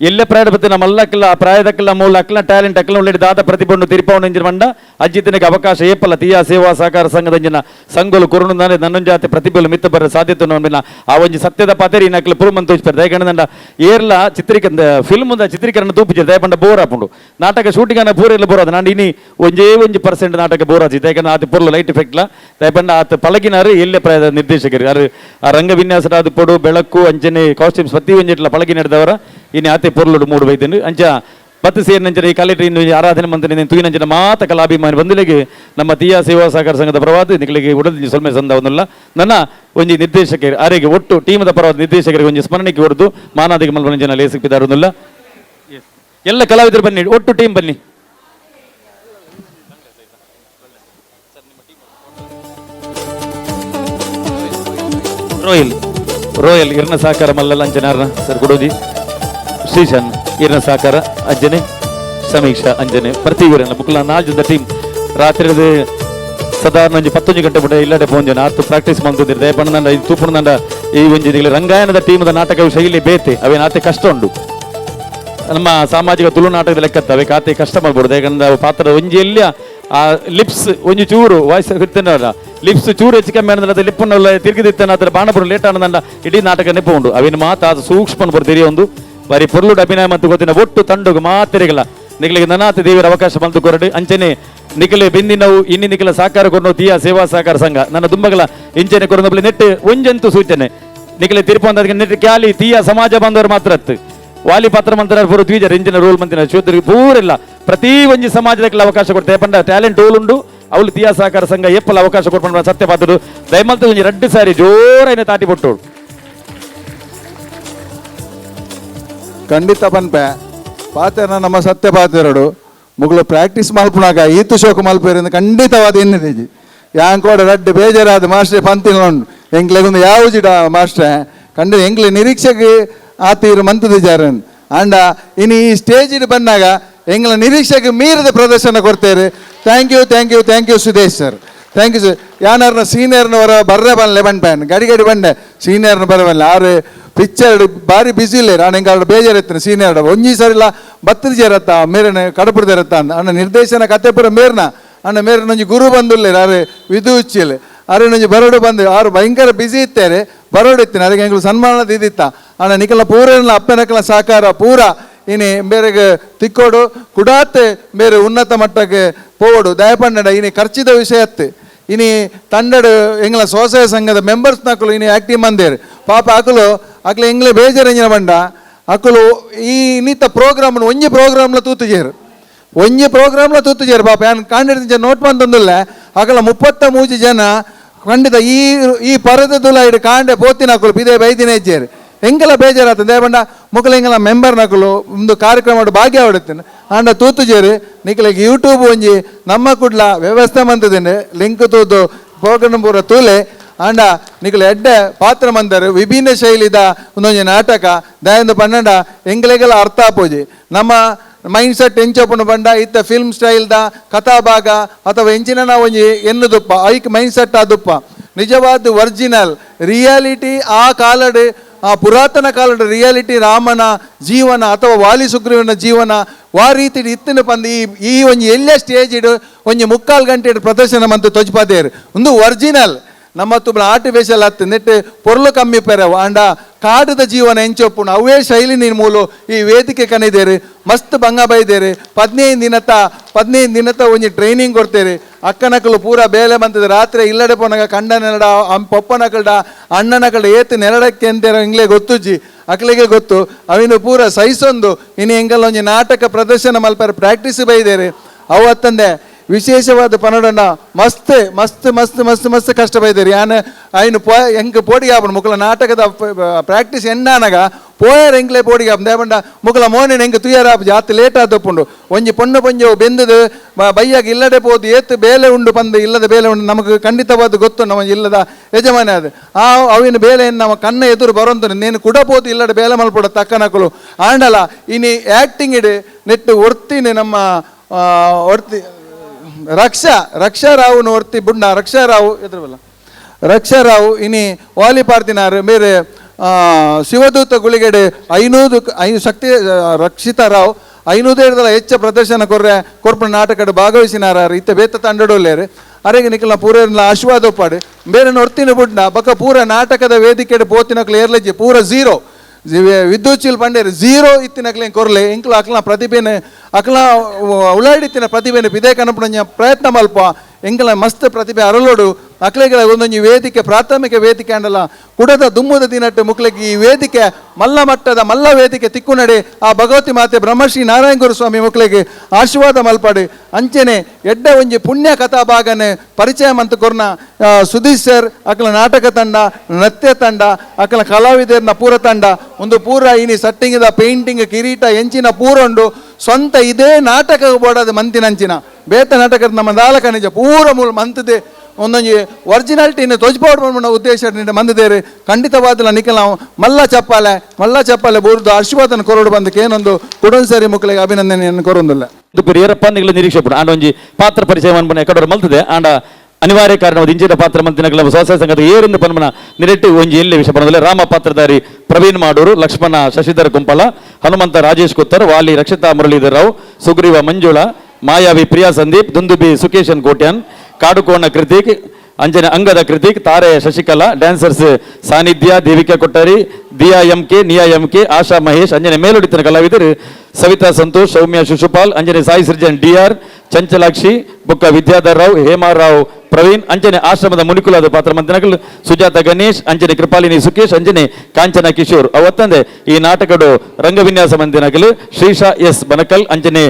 ಎಲ್ಲೇ ಪ್ರಾಯದ ಬತ್ತೆ ನಮ್ಮ ಅಲ್ಲಕ್ಕಿಲ್ಲ ಪ್ರಾಯದಕ್ಕಿಲ್ಲ ಮೂಲ ಅಕ್ಕಲ ಟ್ಯಾಲೆಂಟ್ ಅಕ್ಕಲ ಒಳ್ಳೆ ದಾದ ಪ್ರತಿಭೆಯನ್ನು ತಿರುಪವನು ಎಂಜಿನ ಮಂಡ ಅಜ್ಜಿತನಿಗೆ ಅವಕಾಶ ಏಪಲ್ಲ ತೀಯಾ ಸೇವಾ ಸಹಕಾರ ಸಂಘದ ಇಂಜಿನ ಸಂಘಲು ಕುರುಣದಾನೆ ನನ್ನ ಜಾತಿ ಪ್ರತಿಭೆಲು ಮಿತ್ತ ಬರ ಸಾಧ್ಯತೆ ಆ ಒಂಜಿ ಸತ್ಯದ ಪಾತೆರಿ ನಕ್ಕಲು ಪುರುಮನ್ ತೋರಿಸ್ತಾರೆ ದಯಗಂಡ ಏರ್ಲ ಚಿತ್ರೀಕರಣ ಫಿಲ್ಮ್ ಚಿತ್ರೀಕರಣ ತೂಪಿಸಿರು ದಯಪಂಡ ಬೋರ್ ಹಾಕೊಂಡು ನಾಟಕ ಶೂಟಿಂಗ್ ಅನ್ನ ಪೂರ ಎಲ್ಲ ಬೋರಾದ ನಾನು ಇನಿ ಒಂಜೇ 1% ನಾಟಕ ಬೋರಾಜಿ ದಯಕಂಡ ಆತ ಪೊರ್ಲು ಲೈಟ್ ಎಫೆಕ್ಟ್ಲ ದಯಪಂಡ ಆತ ಪಳಗಿನಾರು ಎಲ್ಲೇ ಪ್ರಾಯದ ನಿರ್ದೇಶಕರು ಯಾರು ಆ ರಂಗ ವಿನ್ಯಾಸರಾದ ಪೊಡು ಬೆಳಕು ಅಂಚನೆ ಕಾಸ್ಟ್ಯೂಮ್ಸ್ ಪ್ರತಿ ಒಂಜಿಟ್ಲ ಪಳಗಿ ನಡೆದವರ ಇನ್ನು ಆತೆ ಪೊರ್ಲುಡು ಮೂಡು ಬೈದನು ಅಂಚ ಪತ್ತು ಸೇರಿನಂಚನ ಈ ಕಲೆಕ್ಟರ್ ಇನ್ನು ಆರಾಧನೆ ಮಂತ್ರಿ ತುಯಿನಂಚನ ಮಾತ ಕಲಾಭಿಮಾನಿ ಬಂದಲಿಗೆ ನಮ್ಮ ತೀಯಾ ಸೇವಾ ಸಹಕಾರ ಸಂಘದ ಪರವಾದ ನಿಖಿಲಿಗೆ ಉಡದಿ ಸೊಲ್ಮೆ ಸಂದವನ್ನಲ್ಲ ನನ್ನ ಒಂಜಿ ನಿರ್ದೇಶಕರು ಆರೆಗೆ ಒಟ್ಟು ಟೀಮದ ಪರವಾದ ನಿರ್ದೇಶಕರಿಗೆ ಒಂಜಿ ಸ್ಮರಣೆಗೆ ಹೊಡೆದು ಮಾನಾದಿಗೆ ಮಲ್ಪನ ಜನ ಲೇಸಿಪಿದಾರನ್ನಲ್ಲ ಎಲ್ಲ ಕಲಾವಿದರು ಬನ್ನಿ, ಒಟ್ಟು ಟೀಮ್ ಬನ್ನಿ. ರೋಯಲ್ ಇರ್ನ ಸಹಕಾರ ಮಲ್ಲಲ್ಲ ಅಂಜನಾರ್ನ ಸರ್ ಕೊಡೋದಿ, ಶ್ರೀಶಾನ್ ಇರ್ನ ಸಹಕಾರ ಅಂಜನೆ, ಸಮೀಕ್ಷಾ ಅಂಜನೆ ಪ್ರತಿ ಊರಿನ ಮುಕ್ಕಲ 4 ಜನ ಟೀಮ್ ರಾತ್ರಿ ಸಾಧಾರಣ 11 ಗಂಟೆ ಬಿಡ ಇಲ್ಲಡೆ ಪೋಂಜನ ಆತು ಪ್ರಾಕ್ಟೀಸ್ ಮಾಡ್ತಿದ್ರು ದಯಪಣ್ಣಂಡ ಇದು ತೂಪಣ್ಣಂಡ ಈ ಒಂಜಿ ರಂಗಾಯಣದ ಟೀಮದ ನಾಟಕ ಶೈಲಿ ಬೇತೆ ಅವೇನು ಆತೆ ಕಷ್ಟ ಉಂಡು. ನಮ್ಮ ಸಾಮಾಜಿಕ ತುಳು ನಾಟಕದ ಲೆಕ್ಕತ್ತವೆ ಕಾತೆ ಕಷ್ಟ ಮಾಡ್ಬೋದು. ಯಾಕಂದ್ರೆ ಪಾತ್ರದ ಒಂಜಿಯಲ್ಲಿ ಆ ಲಿಪ್ಸ್ ಒಂಜಿ ಚೂರು ವಾಯ್ಸ್ ಇರ್ತೇನಲ್ಲ, ಲಿಪ್ಸ್ ಚೂರು ಹೆಚ್ಚು ಕಮ್ಮಿ ಅನ್ನದ ಲಿಪ್ಪನ್ನೆಲ್ಲ ತಿರುಗಿದಿತ್ತೇನೆ ಅದರ ಬಾಣಪುರ ಲೇಟ್ ಅನ್ನದ ಇಡೀ ನಾಟಕ ನೆಪ ಉಂಡು. ಅವೇನು ಮಾತು ಅದು ಸೂಕ್ಷ್ಮ ಬರ್ತೇರಿ ಒಂದು ಬಾರಿ ಪೊರ್ಲುಡ್ ಅಭಿನಯ ಮತ್ತು ಗೊತ್ತಿನ ಒಟ್ಟು ತಂಡುಗ ಮಾತೆರೆಗಲ್ಲ ನಿಖಲಿಗೆ ನನಾಥ ದೇವಿಯರ ಅವಕಾಶ ಬಂದು ಕೊರಡು ಅಂಚನೆ ನಿಖಲೆ ಬೆಂದಿನವು ಇನ್ನಿ ನಿಖಲ ಸಹಕಾರ ಕೊರನು ತೀಯ ಸೇವಾ ಸಹಕಾರ ಸಂಘ ನನ್ನ ದುಂಬಗಲ ಇಂಚನೆ ಕೊರನೊಬ್ಬಳಿ ನೆಟ್ಟು ಒಂಜಂತು ಸೂಚನೆ ನಿಖಲೆ ತಿರುಪಂದ ನೆಟ್ಟು ಕ್ಯಾಲಿ ತೀಯ ಸಮಾಜ ಬಾಂಧವರು ಮಾತ್ರ ವಾಲಿ ಪಾತ್ರ ಮಂತ್ರ ಪೂರ ದ್ವಿಜರ ಇಂಜಿನ ರೋಲ್ ಮಂತಿನ ಚೋದರಿಗೆ ಪೂರೆಲ್ಲ ಪ್ರತಿ ಒಂಜಿ ಸಮಾಜದಕ್ಕೆಲ್ಲ ಅವಕಾಶ ಕೊಡ್ತೇವೆ ಪಂಡ ಟ್ಯಾಲೆಂಟ್ ಓಲ್ ಉಂಡು ಅವಳು ತೀಯ ಸಹಕಾರ ಸಂಘ ಎಪ್ಪಲ ಅವಕಾಶ ಕೊಡ್ಕೊಂಡು ಸತ್ಯ ಪಾತ್ರರು ದಯಮಲ್ತ ಒಂಜಿ 2 ಸಾರಿ ಜೋರೈನ ತಾಟಿ ಪೊಟ್ಟು ಖಂಡಿತ ಪನ್ಪೆ ಪಾತೆರ ನಮ್ಮ ಸತ್ಯ ಪಾತೆರಡು ಮುಗಳು ಪ್ರಾಕ್ಟೀಸ್ ಮಲ್ಪನಾಗ ಈತು ಶೋಕ ಮಲ್ಪೇರಿಂದ ಖಂಡಿತವಾದ ಎನ್ನಿದೇಜಿ ಯಾಂಕೋಡ ರಡ್ಡು ಬೇಜಾರಾದ ಮಾಸ್ಟ್ರೆ ಪಂತಿನ ಎಂಕ್ಲೆಗೊಂದು ಯಾವ ಜಿಡ ಮಾಸ್ಟ್ರೆ ಖಂಡಿತ ಎಂಕ್ಲೆ ನಿರೀಕ್ಷೆಗೆ ಆತೀರು ಮಂತದಿಜಾರನ್ ಅಂಡ ಇನ್ನು ಈ ಸ್ಟೇಜಿಗೆ ಬಂದಾಗ ಎಂಗ್ಲ ನಿರೀಕ್ಷೆಗೆ ಮೀರಿದ ಪ್ರದರ್ಶನ ಕೊಡ್ತೇವೆ. Thank you Sudesh sir, thank you sir. ಯಾನರ್ನ ಸೀನಿಯರ್ನವರ ಬರ್ರೆ ಬನ್ಲೆ ಬಂಡ್ಪ್ಯಾನ್ ಗಡಿ ಬಂಡೆ ಸೀನಿಯರ್ನ ಬರಬಲ್ಲ ಆರು ಪಿಕ್ಚರ್ ಭಾರಿ ಬಿಸಿ ಇಲ್ಲ ನಾನು ಹೆಂಗೆ ಬೇಜಾರಿರ್ತೇನೆ ಸೀನಿಯರ್ ಒಂಜಿ ಸರಿಲ್ಲ ಬತ್ತದ ಜರತ್ತ ಮೇರನ ಕಡಪುಡ್ದಿರತ್ತ ಅಣ್ಣ ನಿರ್ದೇಶನ ಕತೆ ಪುರ ಮೇರ್ನ ಅಣ್ಣ ಮೇರೆ ನಂಜಿ ಗುರು ಬಂದುಲ್ಲ ಆರು ವಿದು ಉಚ್ಚಿಲ್ಲ ಅರೆ ನಂಜಿ ಬರೋಡು ಬಂದು ಆರು ಭಯಂಕರ ಬಿಸಿ ಇತ್ತೇರೆ ಬರೋಡು ಇತ್ತೇನೆ ಅದಕ್ಕೆ ಹೆಂಗೆ ಸನ್ಮಾನದ ಇದಿತ್ತ ಅಣ್ಣ ನಿಖಲ ಪೂರಲ್ಲ ಅಪ್ಪನಕಲ ಸಹಕಾರ ಪೂರ ಇನಿ ಬೇರೆಗೆ ತಿಕ್ಕೋಡು ಕುಡಾತೆ ಬೇರೆ ಉನ್ನತ ಮಟ್ಟಕ್ಕೆ ಪೋಡು ದಯಪಂಡ ಇನಿ ಖರ್ಚಿದ ವಿಷಯತ್ತೆ ಇನಿ ತಂಡಡು ಎಂಗ್ಲ ಸ್ವಸಹಾಯ ಸಂಘದ ಮೆಂಬರ್ಸ್ ನಕಲು ಇನಿ ಆಕ್ಟಿವ್ ಮಂದೇರು ಪಾಪ ಅಕಲು ಅಕ್ಲೆ ಎಂಗ್ಲೆ ಬೇಜಾರಂಜಿನ ಬಂಡ ಅಕಲು ಈ ಇನ್ನಿತ ಪ್ರೋಗ್ರಾಮ್ ಒಂಜಿ ಪ್ರೋಗ್ರಾಮ್ಲ ತೂತುಜೇರು ಪಾಪ ಯಾನ್ ಕಾಂಡಿಡ ನೋಟ್ ಬಂತಂದಿಲ್ಲ ಅಕಲ 33 ಜನ ಖಂಡಿತ ಈ ಪರದ ತುಲಾಯಿಡು ಕಾಂಡೆ ಪೋತಿನ ಅಕಲು ಪಿದೆ ಬೈದಿನ ಇಜ್ಜೇರು ಎಂಗೆಲ್ಲ ಬೇಜಾರಾತ ದೇವಂಡ ಮುಕ್ಕಲ ಎಂಗೆಲ್ಲ ಮೆಂಬರ್ ನಕಲು ಒಂದು ಕಾರ್ಯಕ್ರಮ ಭಾಗ್ಯ ಹೊಡುತ್ತೇನೆ ಅಂಡ ತೂತುಜೇರು ನಿಖಲಿಗೆ ಯೂಟ್ಯೂಬ್ ಒಂಜಿ ನಮ್ಮ ಕುಡ್ಲ ವ್ಯವಸ್ಥೆ ಮಂತದೇನೆ ಲಿಂಕ್ ತೂತು ಪ್ರೋಗ್ರಾಮ್ ಪೂರ ತೂಲೆ ಅಂಡ ನಿಖಲು ಎಡ್ಡೆ ಪಾತ್ರ ಮಂದರು ವಿಭಿನ್ನ ಶೈಲಿದ ಒಂದೊಂದು ನಾಟಕ ದಯಂದು ಪನ್ನಡ ಎಂಗ್ಲೆಗೆಲ್ಲ ಅರ್ಥ ಆಪೋಜಿ ನಮ್ಮ ಮೈಂಡ್ ಸೆಟ್ ಎಂಚಪ್ಪು ಬಂಡ ಇತ್ತ ಫಿಲ್ಮ್ ಸ್ಟೈಲ್ದ ಕಥಾಭಾಗ ಅಥವಾ ಎಂಚಿನ ಒಂಜಿ ಎನ್ನುದುಪ್ಪ ಐಕ್ ಮೈಂಡ್ ಸೆಟ್ ಆದುಪ್ಪ ನಿಜವಾದ ಒರಿಜಿನಲ್ ರಿಯಾಲಿಟಿ ಆ ಕಾಲಡ್ ಆ ಪುರಾತನ ಕಾಲದ ರಿಯಾಲಿಟಿ ರಾಮನ ಜೀವನ ಅಥವಾ ವಾಲಿ ಸುಗ್ರೀವನ ಜೀವನ ವಾ ರೀತಿ ಇತ್ತಿನ ಪಂದು ಈ ಒಂಜಿ ಎಲ್ಲೇ ಸ್ಟೇಜ್ ಇಡು ಒಂಜಿ 3/4 ಗಂಟೆ ಪ್ರದರ್ಶನ ಮಂತು ತೊಜ್ಪಾದೇರು ಒಂದು ಒರಿಜಿನಲ್ ನಮ್ಮ ತುಬ್ಲ ಆರ್ಟಿಫಿಷಿಯಲ್ ಹತ್ತು ನೆಟ್ಟು ಪೊರ್ಲು ಕಮ್ಮಿ ಪೆರವು ಅಂಡ ಕಾಡದ ಜೀವನ ಎಂಚೊಪ್ಪುಣ ಅವೇ ಶೈಲಿ ನೀನು ಮೂಲು ಈ ವೇದಿಕೆ ಕನಿದೇರು ಮಸ್ತ್ ಬಂಗ ಬೈದೇರು 15 ದಿನತ ಒಂಜಿ ಟ್ರೈನಿಂಗ್ ಕೊಡ್ತೇರಿ ಅಕ್ಕನಕಲು ಪೂರ ಬೇಲೆ ಬಂತದೆ ರಾತ್ರಿ ಇಲ್ಲಡೆ ಪೋನಾಗ ಕಂಡ ನೆರಡ ಪೊಪ್ಪನಕಲ್ಡ ಅಣ್ಣನಕಲ್ಡ ಏತು ನೆರಡಕ್ಕೆ ಅಂತೇರ ಇಂಗ್ಲೇ ಗೊತ್ತುಜ್ಜಿ ಅಕ್ಲಿಗೆ ಗೊತ್ತು ಅವಿನ ಪೂರ ಸೈಸೊಂದು ಇನ್ನು ಎಂಗಲ್ಲ ಒಂಜಿ ನಾಟಕ ಪ್ರದರ್ಶನ ಮಲ್ಪರ ಪ್ರಾಕ್ಟೀಸ್ ಬೈದೇರಿ ಅವು ಹತ್ತಂದೆ ವಿಶೇಷವಾದ ಪನ್ನಡನ ಮಸ್ತ್ ಕಷ್ಟ ಬೈದೇರಿ ಯಾನ ಐನು ಎಂಕ್ ಪೋಡಿಗೆ ಆಪಣ ಮುಕ್ಕಲ ನಾಟಕದ ಪ್ರಾಕ್ಟೀಸ್ ಎನ್ನಾನಾಗ ಪೋಯರ್ ಎಂಕ್ಲೆ ಪೋಡಿಗೆ ಆಪಣ ದೇವಂಡ ಮುಕ್ಕಲ ಮೋನಿನ ಎಂಕ್ ತುಯ್ಯಾರ ಜಾತಿ ಲೇಟ್ ಆದಪ್ಪುಂಡು ಒಂಜಿ ಪೊಣ್ಣು ಪೊಂಜವು ಬೆಂದದು ಬೈಯಾಗ ಇಲ್ಲಡೆ ಪೋದು ಏತು ಬೇಲೆ ಉಂಡು ಪಂದು ಇಲ್ಲದ ಬೇಲೆ ಉಂಡು ನಮಗೆ ಖಂಡಿತವಾದ ಗೊತ್ತು ನಮ್ಮ ಇಲ್ಲದ ಯಜಮಾನ ಅದು ಆ ಅವಿನ ಬೇಲೆಯನ್ನು ನಮ್ಮ ಕಣ್ಣ ಎದುರು ಬರೋಂತ ನೀನು ಕುಡಪೋದು ಇಲ್ಲಡೆ ಬೇಲೆ ಮಲ್ಪಡ ತಕ್ಕನಕಲು ಆಂಡಲ ಇನಿ ಆ್ಯಕ್ಟಿಂಗ್ ಇಡು ನೆಟ್ಟು ಒರ್ತೀನಿ ನಮ್ಮ ಒರ್ತಿ ರಕ್ಷಾರಾವ್ನು ಒರ್ತಿ ಬುಡ್ನ ರಕ್ಷಾರಾವ್ ಎದುರಲ್ಲ ರಕ್ಷಾರಾವ್ ಇನಿ ವಾಲಿ ಪಾರ್ತಿನಾರು ಬೇರೆ ಶಿವದೂತ ಗುಳಿಗೆಡೆ 500 ಶಕ್ತಿ ರಕ್ಷಿತಾ ರಾವ್ 500 ಹೆಚ್ಚ ಪ್ರದರ್ಶನ ಕೊರ್ಪಣ ನಾಟಕಡು ಭಾಗವಹಿಸಿನಾರು ಇತ್ತ ಬೇತ ತಂಡಡೋಲ್ಲೇರು ಅರೆಗೆ ನಿಖಲ ಪೂರ ಆಶೀರ್ವಾದ ಪಾಡು ಬೇರೆ ಒರ್ತಿನ ಬುಡ್ನ ಬಕ್ಕ ಪೂರ ನಾಟಕದ ವೇದಿಕೆಡೆ ಪೋತಿನಕ್ಲು ಏರ್ಲಜ್ಜಿ ಪೂರ ಝೀರೋ ವಿದ್ಯುಚ್ಚಿಲ್ ಪಂಡೇರು ಝೀರೋ ಇತ್ತಿನಕ್ಲೆ ಕೊರ್ಲೆ ಇಂಕ್ಲ ಅಕ್ಲ ಪ್ರತಿಭೆನೆ ಅಕ್ಲ ಉಳ್ಳಾಡಿತ್ತಿನ ಪ್ರತಿಭೆನೆ ಪಿದೆ ಕನಪುಣ ಪ್ರಯತ್ನ ಮಲ್ಪ ಎಂಕಲ ಮಸ್ತ್ ಪ್ರತಿಭೆ ಅರಳೋಡು ಅಕ್ಲೆಗಳ ಒಂದೊಂದು ವೇದಿಕೆ ಪ್ರಾಥಮಿಕ ವೇದಿಕೆ ಅಂಡಲ್ಲ ಕುಡದ ದುಮ್ಮದ ದಿನಟ್ಟು ಮುಕ್ಲೆಗೆ ಈ ವೇದಿಕೆ ಮಲ್ಲ ಮಟ್ಟದ ಮಲ್ಲ ವೇದಿಕೆ ತಿಕ್ಕುನಡೆ ಆ ಭಗವತಿ ಮಾತೆ ಬ್ರಹ್ಮಶ್ರೀ ನಾರಾಯಣ ಗುರು ಸ್ವಾಮಿ ಮುಕ್ಲೆಗೆ ಆಶೀರ್ವಾದ ಮಲ್ಪಾಡು ಅಂಚನೆ ಎಡ್ಡ ಒಂಜಿ ಪುಣ್ಯ ಕಥಾ ಭಾಗನೆ ಪರಿಚಯ ಮಂತ್ ಕೊರ್ನ ಸುಧೀಶ್ ಸರ್ ಅಕಲ ನಾಟಕ ತಂಡ ನೃತ್ಯ ತಂಡ ಅಕಲ ಕಲಾವಿದರ್ನ ಪೂರ ತಂಡ ಒಂದು ಪೂರ ಇನಿ ಸಟ್ಟಿಂಗಿದ ಪೇಂಟಿಂಗ್ ಕಿರೀಟ ಎಂಚಿನ ಪೂರ ಉಂಡು ಸ್ವಂತ ಇದೇ ನಾಟಕ ಬೋಡದ ಮಂತಿನಂಚಿನ ಬೇತ ನಾಟಕದ ನಮ್ಮ ದಾಲಕ ನಿಜ ಪೂರ ಮೂಲ ಮಂತದೆ ಒಂದೊಂದು ಒರಿಜಿನಾಲಿಟಿನ ತೋಜ್ಪಾಡು ಉದ್ದೇಶ ಮಂದಿದ್ದೇವೆ ಖಂಡಿತವಾದ ನಿಖಿಲ್ ನಾವು ಮಲ್ಲ ಚಪ್ಪಾಲೆ ಬೋರ್ದು ಆಶೀರ್ವಾದನ ಕೊರಡು ಬಂದಕ್ಕೆ ಏನೊಂದು ಕುಡನ್ ಸರಿ ಮುಕ್ಳಿಗೆ ಅಭಿನಂದನೆಯನ್ನು ಕೊರೊಂದಿಲ್ಲ ಏರಪ್ಪ ನಿಗಳ ನಿರೀಕ್ಷೆ ಪಡ ಆಂಡ ಒಂಜಿ ಪಾತ್ರ ಪರಿಚಯ ಮನ್ಪನ ಎಕಡೆ ಮಲ್ತದೆ ಆಂಡ ಅನಿವಾರ್ಯ ಕಾರಣ ಇಂಚಿನ ಪಾತ್ರ ಮಂತಿನ ಸ್ವಸಹಾಯ ಸಂಘದ ಏರಿಂದ ಪನ್ಮನ ನಿರೆಟ್ಟಿ ಒಂಜಿ ಎಲ್ಲಿ ವಿಷಯ ಪಡದಲ್ಲಿ ರಾಮ ಪಾತ್ರಧಾರಿ ಪ್ರವೀಣ್ ಮಾಡೂರು, ಲಕ್ಷ್ಮಣ ಶಶಿಧರ ಕುಂಪಲ, ಹನುಮಂತ ರಾಜೇಶ್ ಕುತ್ತರ್, ವಾಲಿ ರಕ್ಷಿತಾ ಮುರಳೀಧರ್ ರಾವ್, ಸುಗ್ರೀವ ಮಂಜುಳಾ, ಮಾಯಾವಿ ಪ್ರಿಯಾ ಸಂದೀಪ್, ದುಂದುಬಿ ಸುಕೇಶನ್ ಕೋಟ್ಯಾನ್, ಕಾಡುಕೋಣ ಕೃತಿಕ್, ಅಂಜನ ಅಂಗದ ಕೃತಿಕ್, ತಾರೆ ಶಶಿಕಲಾ, ಡ್ಯಾನ್ಸರ್ಸ್ ಸಾನ್ನಿಧ್ಯ, ದೇವಿಕಾ ಕೊಟ್ಟಾರಿ, ದಿಯಾ ಎಂಕೆ, ನಿಯಾ ಎಂಕೆ, ಆಶಾ ಮಹೇಶ್, ಅಂಜನೆ ಮೇಲುಡಿತನ ಕಲಾವಿದರು ಸವಿತಾ ಸಂತೋಷ್, ಸೌಮ್ಯ ಶಿಶುಪಾಲ್, ಅಂಜನೆ ಸಾಯಿ ಸೃಜನ್ ಡಿಆರ್, ಚಂಚಲಾಕ್ಷಿ, ಬೊಕ್ಕ ವಿದ್ಯಾಧರ್ ರಾವ್, ಹೇಮಾರಾವ್ ಪ್ರವೀಣ್, ಅಂಜನೆ ಆಶ್ರಮದ ಮುನಿಕುಲಾದ ಪಾತ್ರ ಮಂತಿನಗಳು ಸುಜಾತ ಗಣೇಶ್, ಅಂಜನೆ ಕೃಪಾಲಿನಿ ಸುಕೇಶ್, ಅಂಜನೆ ಕಾಂಚನ ಕಿಶೋರ್ ಅವತ್ತಂದೆ ಈ ನಾಟಕಡು ರಂಗವಿನ್ಯಾಸ ಮಂತಿನಗಳು ಶ್ರೀಶಾ ಎಸ್ ಬನಕಲ್, ಅಂಜನೆ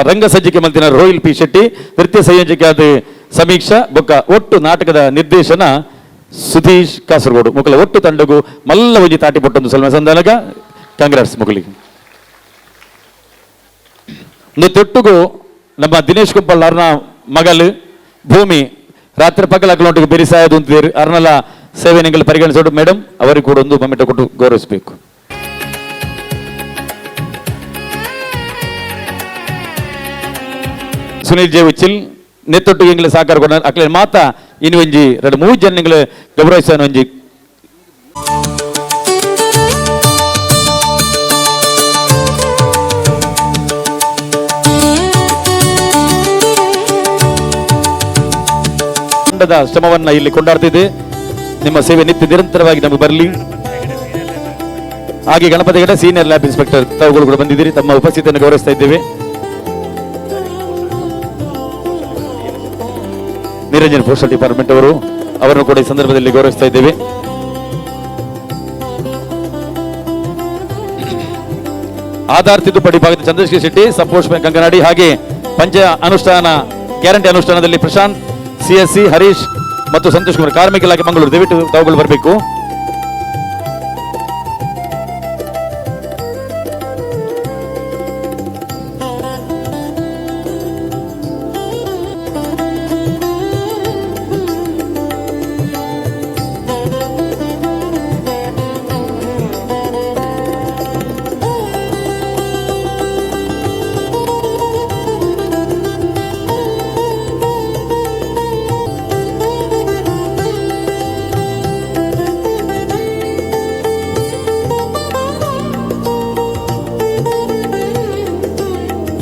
ರಂಗ ಸಜ್ಜಿಕೆ ಮಂತಿನ ರೋಹಿಲ್ ಪಿ ಶೆಟ್ಟಿ, ನೃತ್ಯ ಸಂಯೋಜಕ ಸಮೀಕ್ಷಾ, ಬೊಕ್ಕ ಒಟ್ಟು ನಾಟಕದ ನಿರ್ದೇಶನ ಸುಧೀಶ್ ಕಾಸರಗೋಡು ಮುಕಲ ಒಟ್ಟು ತಂಡಗೂ ಮಲ್ಲ ಒಂಜಿ ತಾಟಿ ಪೊಟ್ಟೊಂದು ಸಲ್ಮ ಸಂದಾನಗ ಕಾಂಗ್ರೆಸ್ ಮುಕಲಿಗೆ ಒಂದು ತೊಟ್ಟುಗು ನಮ್ಮ ದಿನೇಶ್ ಕುಂಪಲ್ ಅರ್ನ ಮಗಲು ಭೂಮಿ ರಾತ್ರಿ ಪಗಲ ಅಕಲೊಟ್ಟಿಗೆ ಬೆರಿಸಾಯದು ಅಂತಿದ್ದೀರಿ ಅರ್ನಲ್ಲ ಸೇವೆ ನಿಂಗಲು ಪರಿಗಣಿಸೋದು ಮೇಡಮ್ ಅವರಿಗೆ ಕೂಡ ಒಂದು ಮೊಮೆಂಟ್ ಕೊಟ್ಟು ಗೌರವಿಸಬೇಕು. ಸುನೀಲ್ ಜೆ ಉಚ್ಚಿಲ್ ನೆತ್ತೊಟ್ಟು ಇಂಗ್ಲೆ ಸಾಕಾರ ಕೊಡ ಅಕ್ಲೆ ಮಾತ ಇನ್ನು ಒಂಜಿ 2-3 ಜನ ನಿಂಗ್ಲೆ ಗೌರವಿಸಾನ ಒಂಜಿ ಶ್ರಮವನ್ನ ಇಲ್ಲಿ ಕೊಂಡಾಡ್ತಿದೆ. ನಿಮ್ಮ ಸೇವೆ ನಿತ್ಯ ನಿರಂತರವಾಗಿ ನಮಗೆ ಬರಲಿ. ಹಾಗೆ ಗಣಪತಿ ಗಡ ಸೀನಿಯರ್ ಲ್ಯಾಬ್ ಇನ್ಸ್ಪೆಕ್ಟರ್ ತಾವುಗಳು ಕೂಡ ಬಂದಿದ್ದೀರಿ. ತಮ್ಮ ಉಪಸ್ಥಿತಿಯನ್ನು ಗೌರವಿಸ್ತಾ ಇದ್ದೇವೆ. ನಿರಂಜನ್ ಪೋಸ್ಟಲ್ ಡಿಪಾರ್ಟ್ಮೆಂಟ್ ಅವರು ಅವರನ್ನು ಕೂಡ ಈ ಸಂದರ್ಭದಲ್ಲಿ ಗೌರವಿಸ್ತಾ ಇದ್ದೇವೆ. ಆಧಾರ್ ತಿದ್ದುಪಡಿ ಭಾಗದ ಚಂದ್ರಶೇಖರ್ ಶೆಟ್ಟಿ, ಸಂಪೋಷ್ ಕಂಕನಾಡಿ, ಹಾಗೆ ಪಂಚ ಅನುಷ್ಠಾನ ಗ್ಯಾರಂಟಿ ಅನುಷ್ಠಾನದಲ್ಲಿ ಪ್ರಶಾಂತ್, ಸಿಎಸ್ಸಿ ಹರೀಶ್ ಮತ್ತು ಸಂತೋಷ್ ಕುಮಾರ್, ಕಾರ್ಮಿಕ ಇಲಾಖೆ ಮಂಗಳೂರು. ದಯವಿಟ್ಟು ತಾವುಗಳು ಬರಬೇಕು.